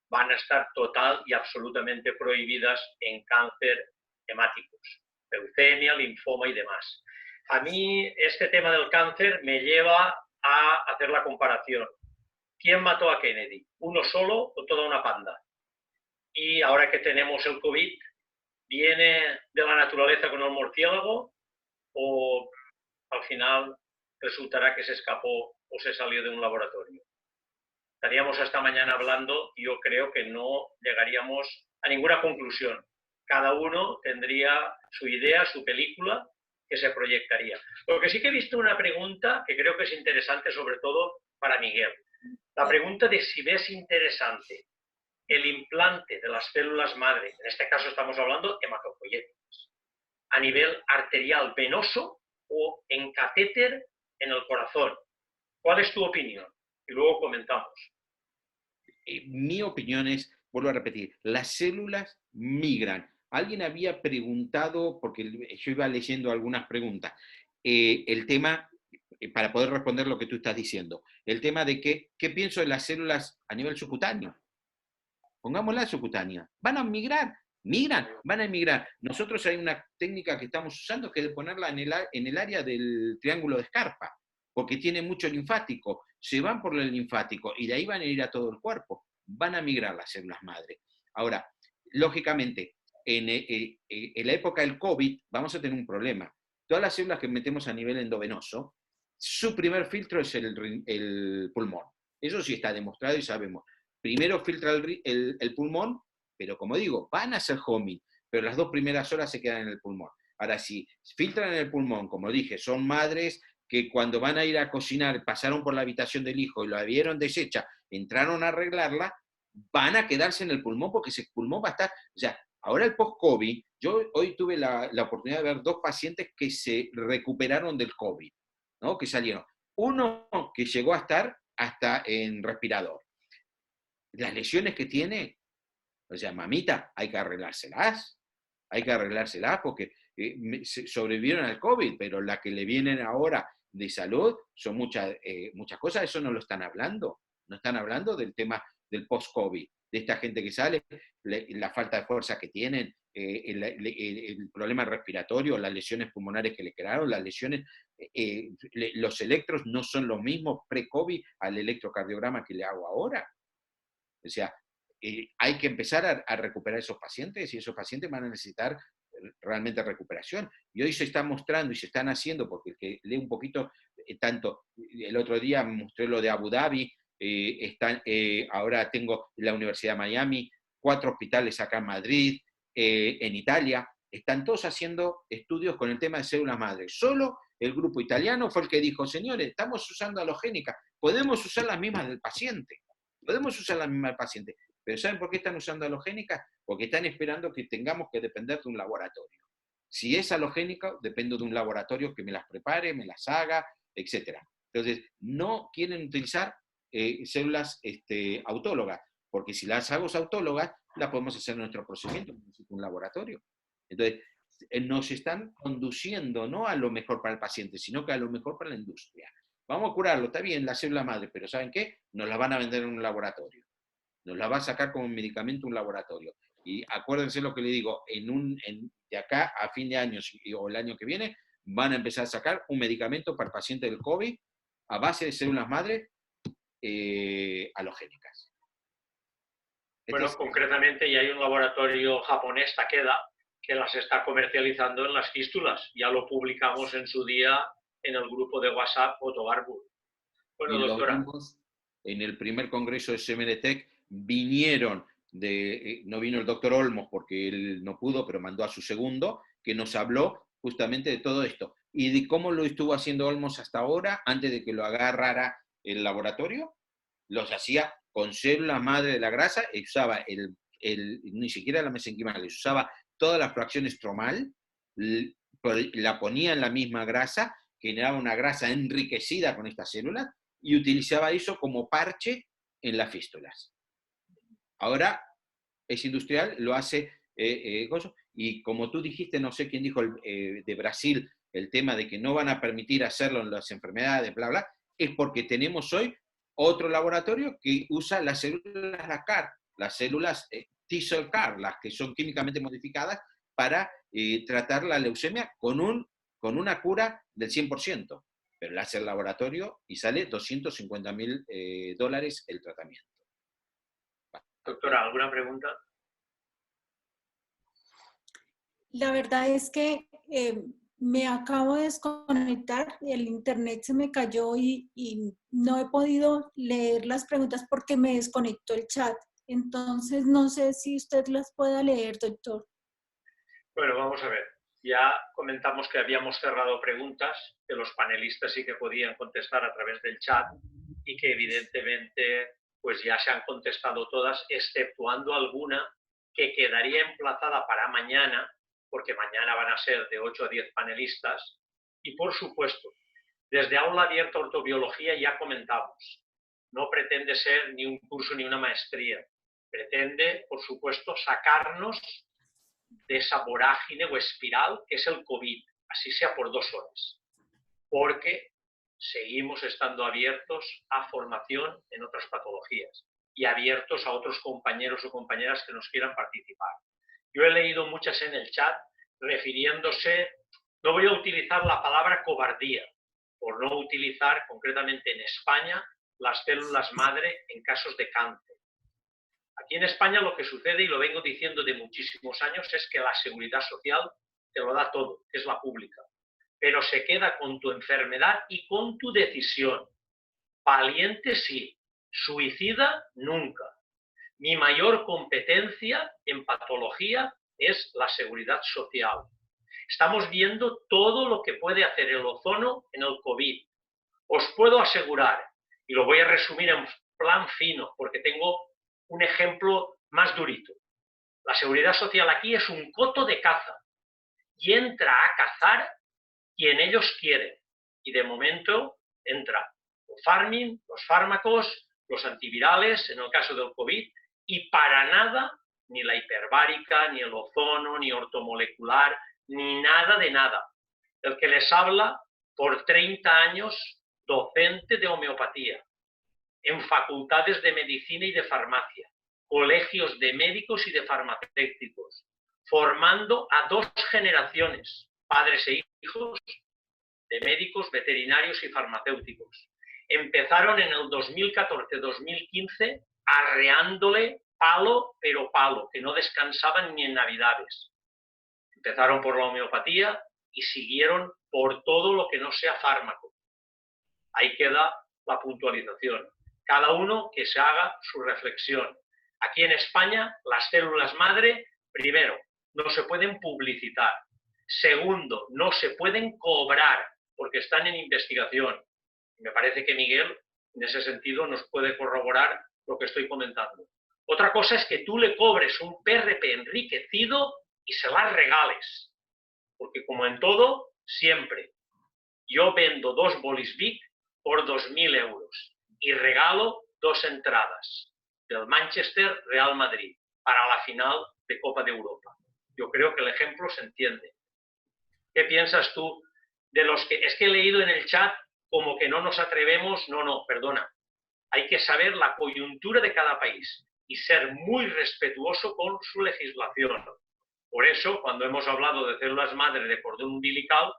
van a estar total y absolutamente prohibidas en cáncer hemáticos, leucemia, linfoma y demás. A mí este tema del cáncer me lleva a hacer la comparación. ¿Quién mató a Kennedy? ¿Uno solo o toda una panda? Y ahora que tenemos el COVID, ¿viene de la naturaleza con el murciélago o al final resultará que se escapó o se salió de un laboratorio? Estaríamos esta mañana hablando y yo creo que no llegaríamos a ninguna conclusión. Cada uno tendría su idea, su película que se proyectaría. Lo que sí que he visto una pregunta que creo que es interesante, sobre todo para Miguel. La pregunta de si ves interesante el implante de las células madre, en este caso estamos hablando de hematopoyéticas, a nivel arterial venoso o en catéter en el corazón. ¿Cuál es tu opinión? Y luego comentamos. Mi opinión es, vuelvo a repetir, las células migran. Alguien había preguntado, porque yo iba leyendo algunas preguntas, el tema, para poder responder lo que tú estás diciendo, el tema de qué pienso de las células a nivel subcutáneo. Pongámosla subcutánea. Van a migrar, van a emigrar. Nosotros hay una técnica que estamos usando que es de ponerla en el área del triángulo de Scarpa, porque tiene mucho linfático. Se van por el linfático y de ahí van a ir a todo el cuerpo. Van a migrar las células madre. Ahora, lógicamente, en la época del COVID vamos a tener un problema. Todas las células que metemos a nivel endovenoso, su primer filtro es el pulmón. Eso sí está demostrado y sabemos. Primero filtra el pulmón, pero como digo, van a hacer homing, pero las 2 primeras horas se quedan en el pulmón. Ahora, si filtran en el pulmón, como dije, son madres que cuando van a ir a cocinar pasaron por la habitación del hijo y la vieron deshecha, entraron a arreglarla, van a quedarse en el pulmón porque ese pulmón va a estar... O sea, ahora el post-COVID, yo hoy tuve la oportunidad de ver 2 pacientes que se recuperaron del COVID, ¿no? Que salieron. Uno que llegó a estar hasta en respirador. Las lesiones que tiene, o sea, mamita, hay que arreglárselas. hay que arreglársela porque sobrevivieron al COVID, pero la que le vienen ahora de salud son muchas cosas, eso no lo están hablando. No están hablando del tema del post-COVID, de esta gente que sale, la falta de fuerza que tienen, el problema respiratorio, las lesiones pulmonares que le quedaron, las lesiones, los electros no son los mismos pre-COVID al electrocardiograma que le hago ahora. O sea, hay que empezar a recuperar esos pacientes y esos pacientes van a necesitar realmente recuperación. Y hoy se está mostrando y se están haciendo, porque el que lee un poquito, tanto, el otro día mostré lo de Abu Dhabi, ahora tengo la Universidad de Miami, 4 hospitales acá en Madrid, en Italia, están todos haciendo estudios con el tema de células madre. Solo el grupo italiano fue el que dijo, señores, estamos usando halogénicas, podemos usar las mismas del paciente, pero ¿saben por qué están usando halogénicas? Porque están esperando que tengamos que depender de un laboratorio. Si es halogénica, dependo de un laboratorio que me las prepare, me las haga, etc. Entonces, no quieren utilizar células autólogas, porque si las hago autólogas, las podemos hacer en nuestro procedimiento, no necesito un laboratorio. Entonces, nos están conduciendo no a lo mejor para el paciente, sino que a lo mejor para la industria. Vamos a curarlo, está bien, la célula madre, pero ¿saben qué? Nos la van a vender en un laboratorio. Nos la va a sacar como medicamento un laboratorio. Y acuérdense lo que le digo, de acá a fin de año o el año que viene, van a empezar a sacar un medicamento para el paciente del COVID a base de células madre halogénicas. Bueno, concretamente ya hay un laboratorio japonés, Takeda, que las está comercializando en las fístulas. Ya lo publicamos en su día en el grupo de WhatsApp Otogarbur. Bueno, y doctora. Lo vimos en el primer congreso de CMDTEC, no vino el doctor Olmos porque él no pudo, pero mandó a su segundo, que nos habló justamente de todo esto. Y de cómo lo estuvo haciendo Olmos hasta ahora, antes de que lo agarrara el laboratorio, los hacía con células madre de la grasa, y usaba ni siquiera la mesenquimal, usaba toda la fracción estromal, la ponía en la misma grasa, generaba una grasa enriquecida con estas células, y utilizaba eso como parche en las fístulas. Ahora es industrial, lo hace, y como tú dijiste, no sé quién dijo de Brasil, el tema de que no van a permitir hacerlo en las enfermedades, bla, bla, es porque tenemos hoy otro laboratorio que usa las células CAR, las células T-cell CAR, las que son químicamente modificadas para tratar la leucemia con una cura del 100%. Pero la hace el laboratorio y sale $250.000 el tratamiento. Doctora, ¿alguna pregunta? La verdad es que me acabo de desconectar, el internet se me cayó y no he podido leer las preguntas porque me desconectó el chat. Entonces, no sé si usted las pueda leer, doctor. Bueno, vamos a ver. Ya comentamos que habíamos cerrado preguntas, que los panelistas sí que podían contestar a través del chat y que evidentemente pues ya se han contestado todas, exceptuando alguna que quedaría emplazada para mañana, porque mañana van a ser de 8 a 10 panelistas. Y por supuesto, desde Aula Abierta Ortobiología ya comentamos, no pretende ser ni un curso ni una maestría. Pretende, por supuesto, sacarnos de esa vorágine o espiral que es el COVID, así sea por 2 horas. Porque seguimos estando abiertos a formación en otras patologías y abiertos a otros compañeros o compañeras que nos quieran participar. Yo he leído muchas en el chat refiriéndose, no voy a utilizar la palabra cobardía, por no utilizar concretamente en España las células madre en casos de cáncer. Aquí en España lo que sucede, y lo vengo diciendo de muchísimos años, es que la seguridad social te lo da todo, que es la pública. Pero se queda con tu enfermedad y con tu decisión. Valiente sí, suicida nunca. Mi mayor competencia en patología es la seguridad social. Estamos viendo todo lo que puede hacer el ozono en el COVID. Os puedo asegurar, y lo voy a resumir en plan fino, porque tengo un ejemplo más durito. La seguridad social aquí es un coto de caza y entra a cazar quien ellos quieren. Y de momento entra el farming, los fármacos, los antivirales, en el caso del COVID, y para nada ni la hiperbárica, ni el ozono, ni ortomolecular, ni nada de nada. El que les habla, por 30 años, docente de homeopatía, en facultades de medicina y de farmacia, colegios de médicos y de farmacéuticos, formando a 2 generaciones, padres e hijos, de médicos, veterinarios y farmacéuticos. Empezaron en el 2014-2015 arreándole palo, pero palo, que no descansaban ni en Navidades. Empezaron por la homeopatía y siguieron por todo lo que no sea fármaco. Ahí queda la puntualización. Cada uno que se haga su reflexión. Aquí en España, las células madre, primero, no se pueden publicitar. Segundo, no se pueden cobrar porque están en investigación. Me parece que Miguel, en ese sentido, nos puede corroborar lo que estoy comentando. Otra cosa es que tú le cobres un PRP enriquecido y se las regales. Porque como en todo, siempre. Yo vendo 2 bolis Vic por 2.000 euros y regalo 2 entradas del Manchester Real Madrid para la final de Copa de Europa. Yo creo que el ejemplo se entiende. ¿Qué piensas tú de los que... Es que he leído en el chat como que no nos atrevemos? No, perdona. Hay que saber la coyuntura de cada país y ser muy respetuoso con su legislación. Por eso, cuando hemos hablado de células madre de cordón umbilical,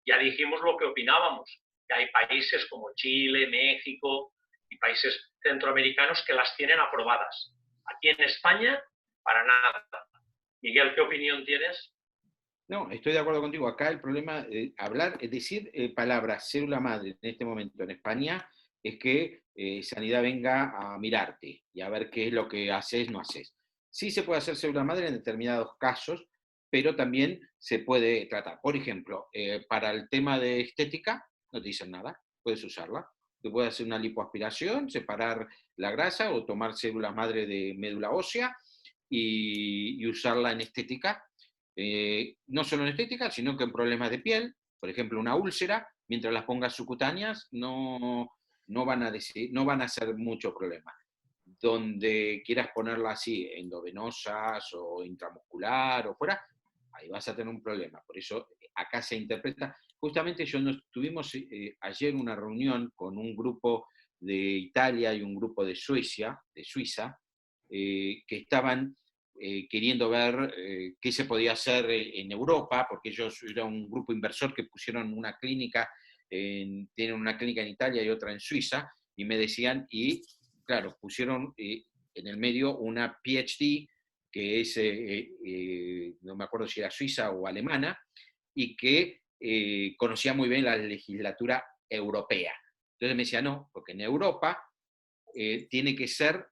ya dijimos lo que opinábamos, que hay países como Chile, México y países centroamericanos que las tienen aprobadas. Aquí en España, para nada. Miguel, ¿qué opinión tienes? No, estoy de acuerdo contigo. Acá el problema, decir palabras célula madre en este momento en España es que Sanidad venga a mirarte y a ver qué es lo que haces, no haces. Sí se puede hacer célula madre en determinados casos, pero también se puede tratar. Por ejemplo, para el tema de estética, no te dicen nada, puedes usarla. Tú puedes hacer una lipoaspiración, separar la grasa o tomar células madre de médula ósea y usarla en estética. No solo en estética, sino que en problemas de piel, por ejemplo, una úlcera, mientras las pongas subcutáneas, no van a hacer mucho problema. Donde quieras ponerla así, endovenosas o intramuscular o fuera, ahí vas a tener un problema. Por eso acá se interpreta. Justamente tuvimos ayer una reunión con un grupo de Italia y un grupo de Suiza, que estaban queriendo ver qué se podía hacer en Europa, porque ellos eran un grupo inversor que pusieron una clínica, tienen una clínica en Italia y otra en Suiza, y me decían, y claro, pusieron en el medio una PhD, que es, no me acuerdo si era suiza o alemana, y que conocía muy bien la legislatura europea. Entonces me decía, no, porque en Europa tiene que ser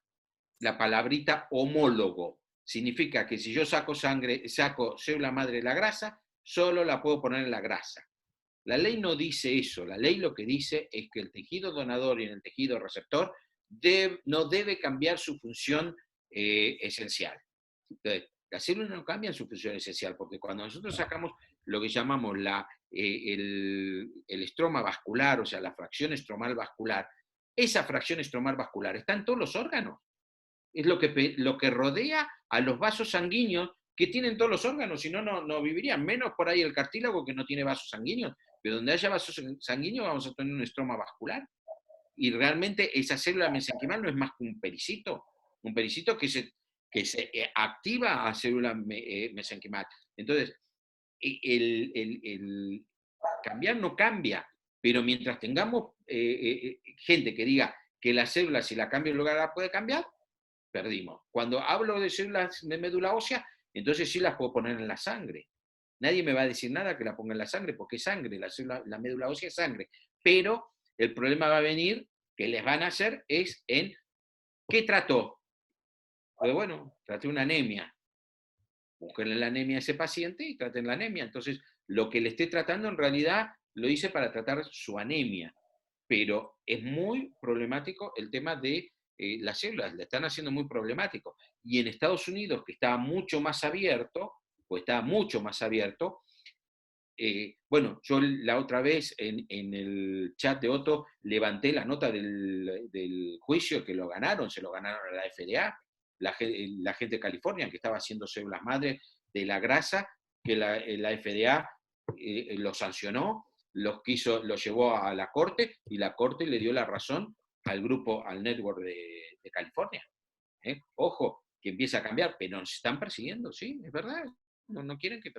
la palabrita homólogo. Significa que si yo saco célula madre de la grasa, solo la puedo poner en la grasa. La ley no dice eso. La ley lo que dice es que el tejido donador y el tejido receptor no debe cambiar su función esencial. Entonces, las células no cambian su función esencial, porque cuando nosotros sacamos lo que llamamos el estroma vascular, o sea, la fracción estromal vascular, esa fracción estromal vascular está en todos los órganos. Es lo que rodea a los vasos sanguíneos que tienen todos los órganos, si no, no vivirían. Menos por ahí el cartílago que no tiene vasos sanguíneos. Pero donde haya vasos sanguíneos vamos a tener un estroma vascular. Y realmente esa célula mesenquimal no es más que un pericito que se activa a célula mesenquimal. Entonces, el cambiar no cambia, pero mientras tengamos gente que diga que la célula, si la cambio en lugar la puede cambiar, perdimos. Cuando hablo de células de médula ósea, entonces sí las puedo poner en la sangre. Nadie me va a decir nada que la ponga en la sangre, porque es sangre, la médula ósea es sangre. Pero el problema va a venir, que les van a hacer, es en ¿qué trató? Pues bueno, traté una anemia. Busquen la anemia a ese paciente y traten la anemia. Entonces, lo que le esté tratando en realidad lo hice para tratar su anemia. Pero es muy problemático el tema de las células, le están haciendo muy problemático. Y en Estados Unidos, que estaba mucho más abierto, bueno, yo la otra vez en el chat de Otto levanté la nota del juicio que se lo ganaron a la FDA. la gente de California que estaba haciendo células madre de la grasa, que la FDA lo sancionó, los llevó a la corte, y la corte le dio la razón al grupo, al network de California. Ojo, que empieza a cambiar, pero nos están persiguiendo, sí, es verdad. No quieren que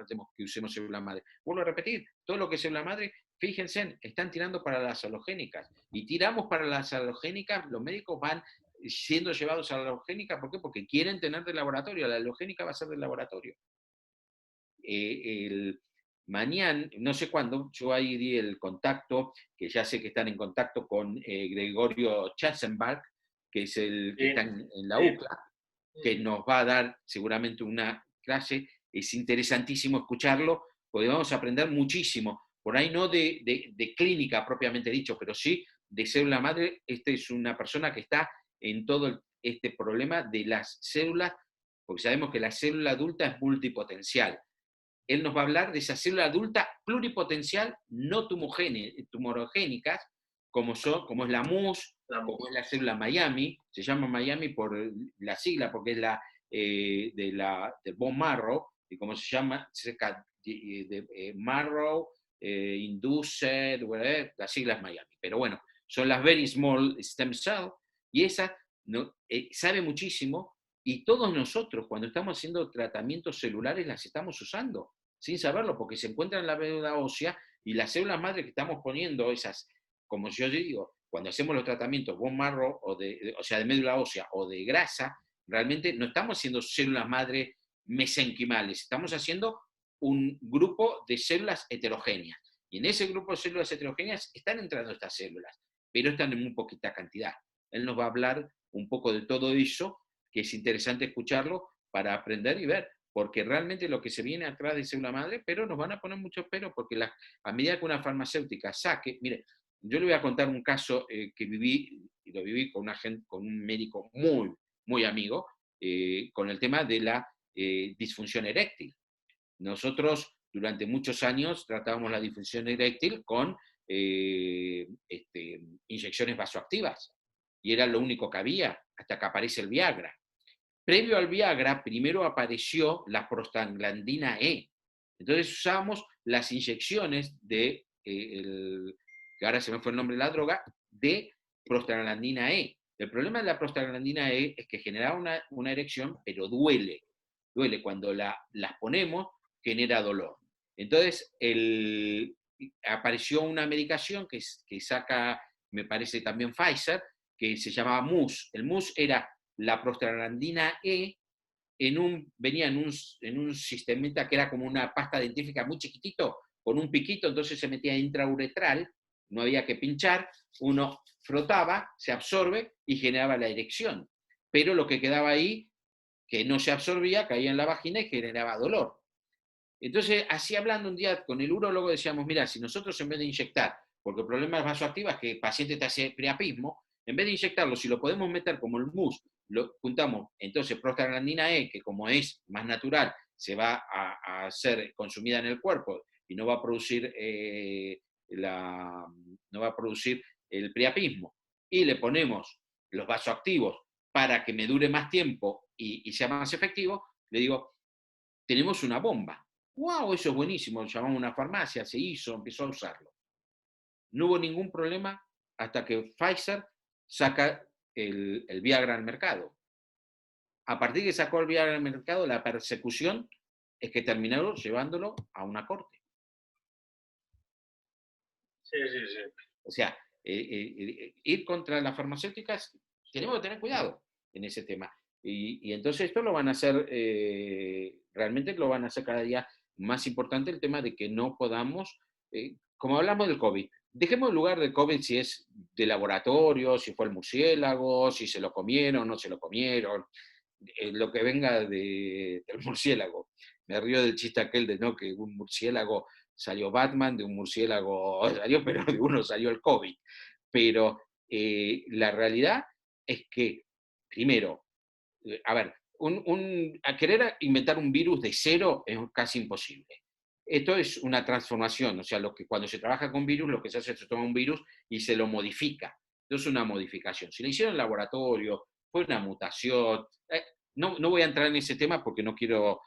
usemos células madre. Vuelvo a repetir, todo lo que es célula madre, fíjense, están tirando para las halogénicas. Y tiramos para las halogénicas, los médicos van siendo llevados a la halogénica, ¿por qué? Porque quieren tener de laboratorio, la halogénica va a ser del laboratorio. Mañana, no sé cuándo, yo ahí di el contacto, que ya sé que están en contacto con Gregorio Schatzenbach, que es el que está en la UCLA, que nos va a dar seguramente una clase. Es interesantísimo escucharlo, porque vamos a aprender muchísimo. Por ahí no de clínica propiamente dicho, pero sí de célula madre. Esta es una persona que está en todo este problema de las células, porque sabemos que la célula adulta es multipotencial. Él nos va a hablar de esa célula adulta pluripotencial, no tumorogénicas, como es la MUS, como es la célula Miami. Se llama Miami por la sigla, porque es del bone marrow, y como se llama, marrow, induced, whatever, la sigla es Miami. Pero bueno, son las very small stem cells, y esa sabe muchísimo, y todos nosotros, cuando estamos haciendo tratamientos celulares, las estamos usando, sin saberlo, porque se encuentran en la médula ósea, y las células madre que estamos poniendo, esas, como yo digo, cuando hacemos los tratamientos bone marrow, o sea, de médula ósea o de grasa, realmente no estamos haciendo células madre mesenquimales, estamos haciendo un grupo de células heterogéneas. Y en ese grupo de células heterogéneas están entrando estas células, pero están en muy poquita cantidad. Él nos va a hablar un poco de todo eso, que es interesante escucharlo para aprender y ver, porque realmente lo que se viene atrás de célula madre, pero nos van a poner muchos peros, porque a medida que una farmacéutica saque, mire, yo le voy a contar un caso que viví, y lo viví con un médico muy, muy amigo, con el tema de la disfunción eréctil. Nosotros durante muchos años tratábamos la disfunción eréctil con inyecciones vasoactivas, y era lo único que había, hasta que aparece el Viagra. Previo al Viagra, primero apareció la prostaglandina E. Entonces usábamos las inyecciones que ahora se me fue el nombre de la droga, de prostaglandina E. El problema de la prostaglandina E es que generaba una erección, pero duele. Duele cuando las ponemos, genera dolor. Entonces, apareció una medicación que saca, me parece también Pfizer, que se llamaba MUS. El MUS era la prostaglandina E, venía en un sistemita que era como una pasta dentífrica muy chiquitito, con un piquito, entonces se metía intrauretral, no había que pinchar, uno frotaba, se absorbe y generaba la erección. Pero lo que quedaba ahí, que no se absorbía, caía en la vagina y generaba dolor. Entonces, así hablando un día con el urólogo, decíamos, mira, si nosotros en vez de inyectar, porque el problema es vasoactiva, es que el paciente te hace priapismo, en vez de inyectarlo, si lo podemos meter como el MUS, lo juntamos, entonces prostaglandina E, que como es más natural, se va a ser consumida en el cuerpo y no va a producir el priapismo, y le ponemos los vasoactivos para que me dure más tiempo y sea más efectivo, le digo, tenemos una bomba. ¡Wow! Eso es buenísimo. Lo llamamos a una farmacia, se hizo, empezó a usarlo. No hubo ningún problema hasta que Pfizer saca el Viagra al mercado. A partir de que sacó el Viagra al mercado, la persecución es que terminaron llevándolo a una corte. Sí. O sea, ir contra las farmacéuticas, tenemos que tener cuidado en ese tema. Y entonces esto lo van a hacer, realmente lo van a hacer cada día más importante, el tema de que no podamos, como hablamos del COVID, dejemos el lugar del COVID si es de laboratorio, si fue el murciélago, si se lo comieron o no se lo comieron, lo que venga del murciélago. Me río del chiste aquel de no, que un murciélago salió Batman, de un murciélago salió, pero de uno salió el COVID. Pero la realidad es que, primero, a ver, a querer inventar un virus de cero es casi imposible. Esto es una transformación, o sea, cuando se trabaja con virus, lo que se hace es se toma un virus y se lo modifica. Entonces es una modificación. Si lo hicieron en laboratorio, fue una mutación, no voy a entrar en ese tema porque no quiero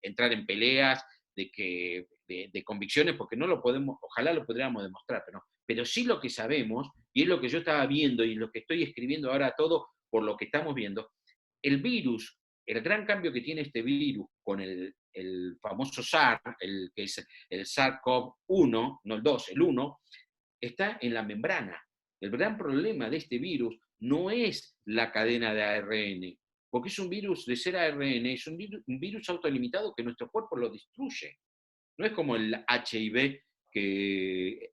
entrar en peleas de convicciones, porque no lo podemos, ojalá lo podríamos demostrar, pero sí lo que sabemos, y es lo que yo estaba viendo y lo que estoy escribiendo ahora todo por lo que estamos viendo, el virus, el gran cambio que tiene este virus con el famoso SARS, que es el SARS-CoV-1, no el 2, el 1, está en la membrana. El gran problema de este virus no es la cadena de ARN, porque es un virus de ser ARN, es un virus autolimitado que nuestro cuerpo lo destruye. No es como el HIV, que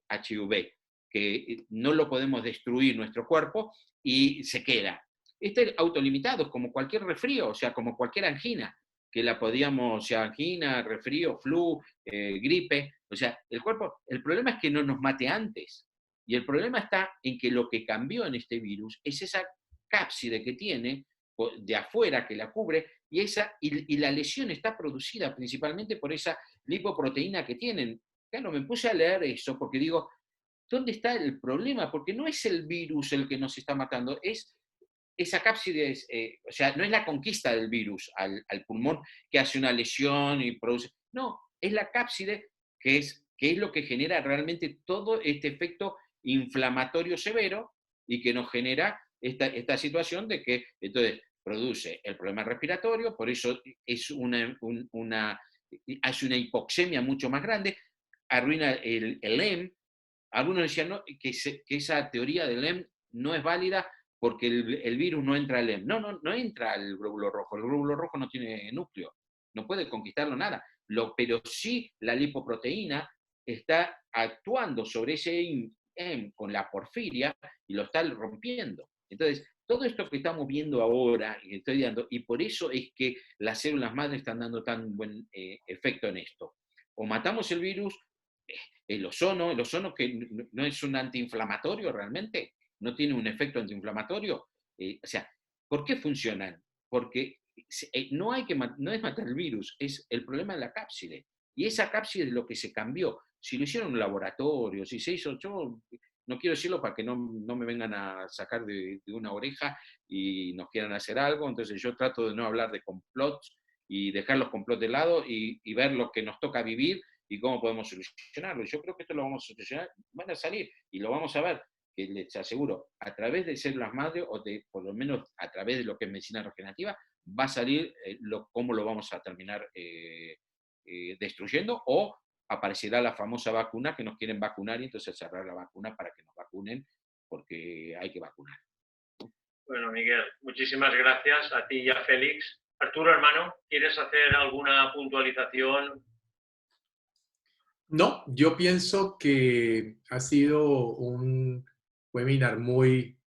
no lo podemos destruir nuestro cuerpo y se queda. Este autolimitado es como cualquier resfrío, o sea, como cualquier angina, que la podíamos, o sea, angina, resfrío, flu, gripe, o sea, el cuerpo, el problema es que no nos mate antes. Y el problema está en que lo que cambió en este virus es esa cápside que tiene de afuera que la cubre, y la lesión está producida principalmente por esa lipoproteína que tienen. Claro, me puse a leer eso porque digo, ¿dónde está el problema? Porque no es el virus el que nos está matando, es esa cápside, o sea, no es la conquista del virus al pulmón que hace una lesión y produce, no, es la cápside que es lo que genera realmente todo este efecto inflamatorio severo y que nos genera esta situación de que entonces produce el problema respiratorio, por eso es hace una hipoxemia mucho más grande, arruina el LEM. Algunos decían que esa teoría del LEM no es válida porque el virus no entra al LEM. No entra al glóbulo rojo. El glóbulo rojo no tiene núcleo, no puede conquistarlo nada. Pero sí la lipoproteína está actuando sobre ese LEM con la porfiria y lo está rompiendo. Entonces, todo esto que estamos viendo ahora, y por eso es que las células madre están dando tan buen efecto en esto. O matamos el virus, el ozono que no es un antiinflamatorio realmente, no tiene un efecto antiinflamatorio. O sea, ¿por qué funcionan? Porque no es matar el virus, es el problema de la cápside. Y esa cápside es lo que se cambió. Si lo hicieron en un laboratorio, si se hizo, yo no quiero decirlo para que no me vengan a sacar de una oreja y nos quieran hacer algo, entonces yo trato de no hablar de complots y dejar los complots de lado y ver lo que nos toca vivir y cómo podemos solucionarlo. Yo creo que esto lo vamos a solucionar, van a salir y lo vamos a ver, que les aseguro, a través de células madre, o por lo menos a través de lo que es medicina regenerativa, va a salir cómo lo vamos a terminar destruyendo, o aparecerá la famosa vacuna que nos quieren vacunar y entonces cerrar la vacuna para que nos vacunen, porque hay que vacunar. Bueno, Miguel, muchísimas gracias a ti y a Félix. Arturo, hermano, ¿quieres hacer alguna puntualización? No, yo pienso que ha sido un webinar muy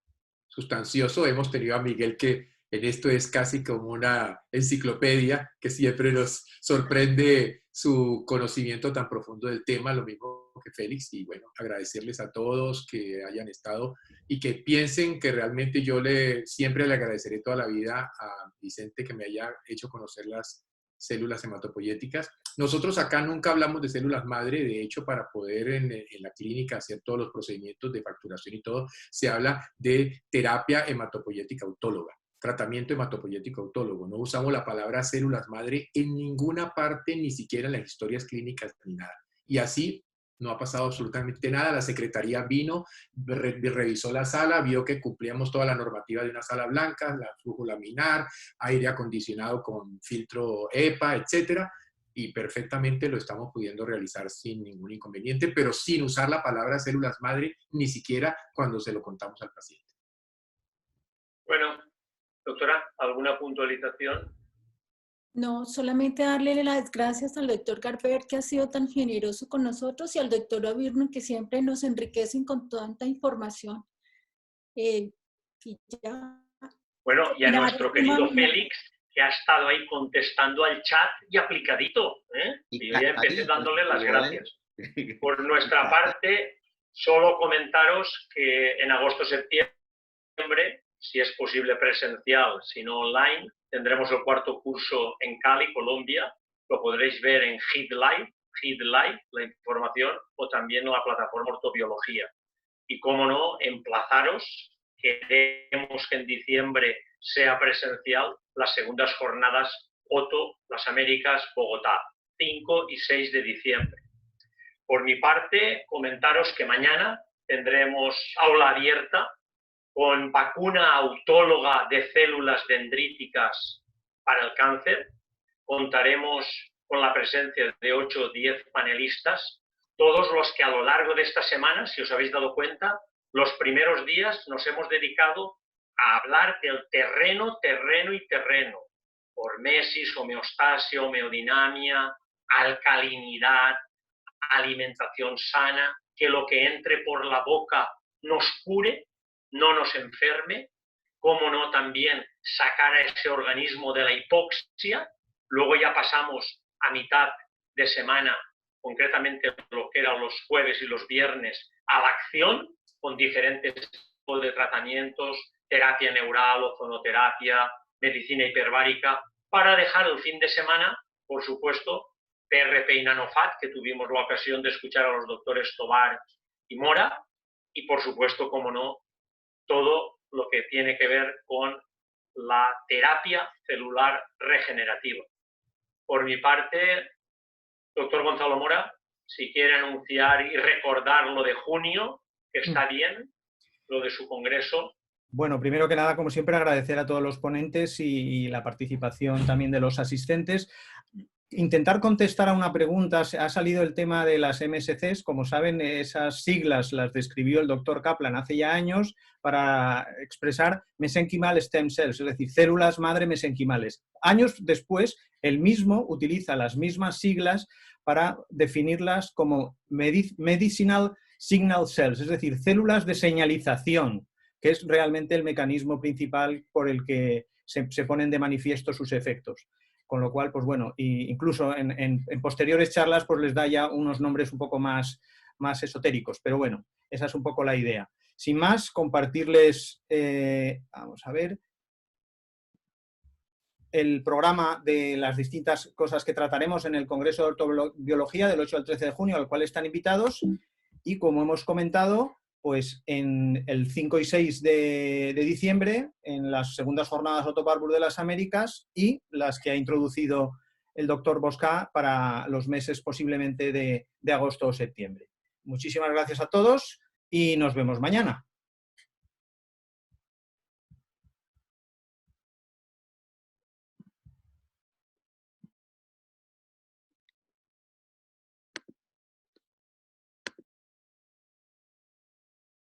sustancioso. Hemos tenido a Miguel, que en esto es casi como una enciclopedia, que siempre nos sorprende su conocimiento tan profundo del tema, lo mismo que Félix. Y bueno, agradecerles a todos que hayan estado y que piensen que realmente yo siempre le agradeceré toda la vida a Vicente que me haya hecho conocer las células hematopoyéticas. Nosotros acá nunca hablamos de células madre, de hecho, para poder en la clínica hacer todos los procedimientos de facturación y todo, se habla de terapia hematopoyética autóloga, tratamiento hematopoyético autólogo. No usamos la palabra células madre en ninguna parte, ni siquiera en las historias clínicas ni nada. Y así no ha pasado absolutamente nada. La secretaría vino, revisó la sala, vio que cumplíamos toda la normativa de una sala blanca, la flujo laminar, aire acondicionado con filtro EPA, etcétera, y perfectamente lo estamos pudiendo realizar sin ningún inconveniente, pero sin usar la palabra células madre, ni siquiera cuando se lo contamos al paciente. Bueno, doctora, ¿alguna puntualización? No, solamente darle las gracias al doctor Garber, que ha sido tan generoso con nosotros, y al doctor O'Byrne, que siempre nos enriquecen con tanta información. Y ya. Bueno, y a nuestro querido Félix, que ha estado ahí contestando al chat y aplicadito. Y yo ya empecé dándole las gracias. Por nuestra parte, solo comentaros que en agosto-septiembre, si es posible presencial, si no online, tendremos el cuarto curso en Cali, Colombia. Lo podréis ver en HIT Live, la información, o también en la plataforma Ortobiología. Y cómo no, emplazaros. Queremos que en diciembre sea presencial las segundas jornadas OTO Las Américas Bogotá, 5 y 6 de diciembre. Por mi parte, comentaros que mañana tendremos aula abierta con vacuna autóloga de células dendríticas para el cáncer. Contaremos con la presencia de 8 o 10 panelistas, todos los que a lo largo de esta semana, si os habéis dado cuenta, los primeros días nos hemos dedicado a hablar del terreno, hormesis, homeostasia, homeodinamia, alcalinidad, alimentación sana, que lo que entre por la boca nos cure, no nos enferme, cómo no también sacar a ese organismo de la hipoxia. Luego ya pasamos a mitad de semana, concretamente lo que eran los jueves y los viernes, a la acción con diferentes tipos de tratamientos, terapia neural, ozonoterapia, medicina hiperbárica, para dejar el fin de semana, por supuesto, PRP y Nanofat, que tuvimos la ocasión de escuchar a los doctores Tobar y Mora, y por supuesto, como no, todo lo que tiene que ver con la terapia celular regenerativa. Por mi parte, doctor Gonzalo Mora, si quiere anunciar y recordar lo de junio, que está bien, lo de su congreso. Bueno, primero que nada, como siempre, agradecer a todos los ponentes y la participación también de los asistentes. Intentar contestar a una pregunta. Ha salido el tema de las MSCs. Como saben, esas siglas las describió el doctor Kaplan hace ya años para expresar mesenquimal stem cells, es decir, células madre mesenquimales. Años después, él mismo utiliza las mismas siglas para definirlas como medicinal signal cells, es decir, células de señalización, que es realmente el mecanismo principal por el que se ponen de manifiesto sus efectos. Con lo cual, pues bueno, incluso en posteriores charlas pues les da ya unos nombres un poco más esotéricos, pero bueno, esa es un poco la idea. Sin más, compartirles, vamos a ver, el programa de las distintas cosas que trataremos en el Congreso de Ortobiología del 8 al 13 de junio, al cual están invitados, y como hemos comentado, pues en el 5 y 6 de diciembre, en las segundas jornadas Otto Warburg de las Américas y las que ha introducido el doctor Bosca para los meses posiblemente de agosto o septiembre. Muchísimas gracias a todos y nos vemos mañana.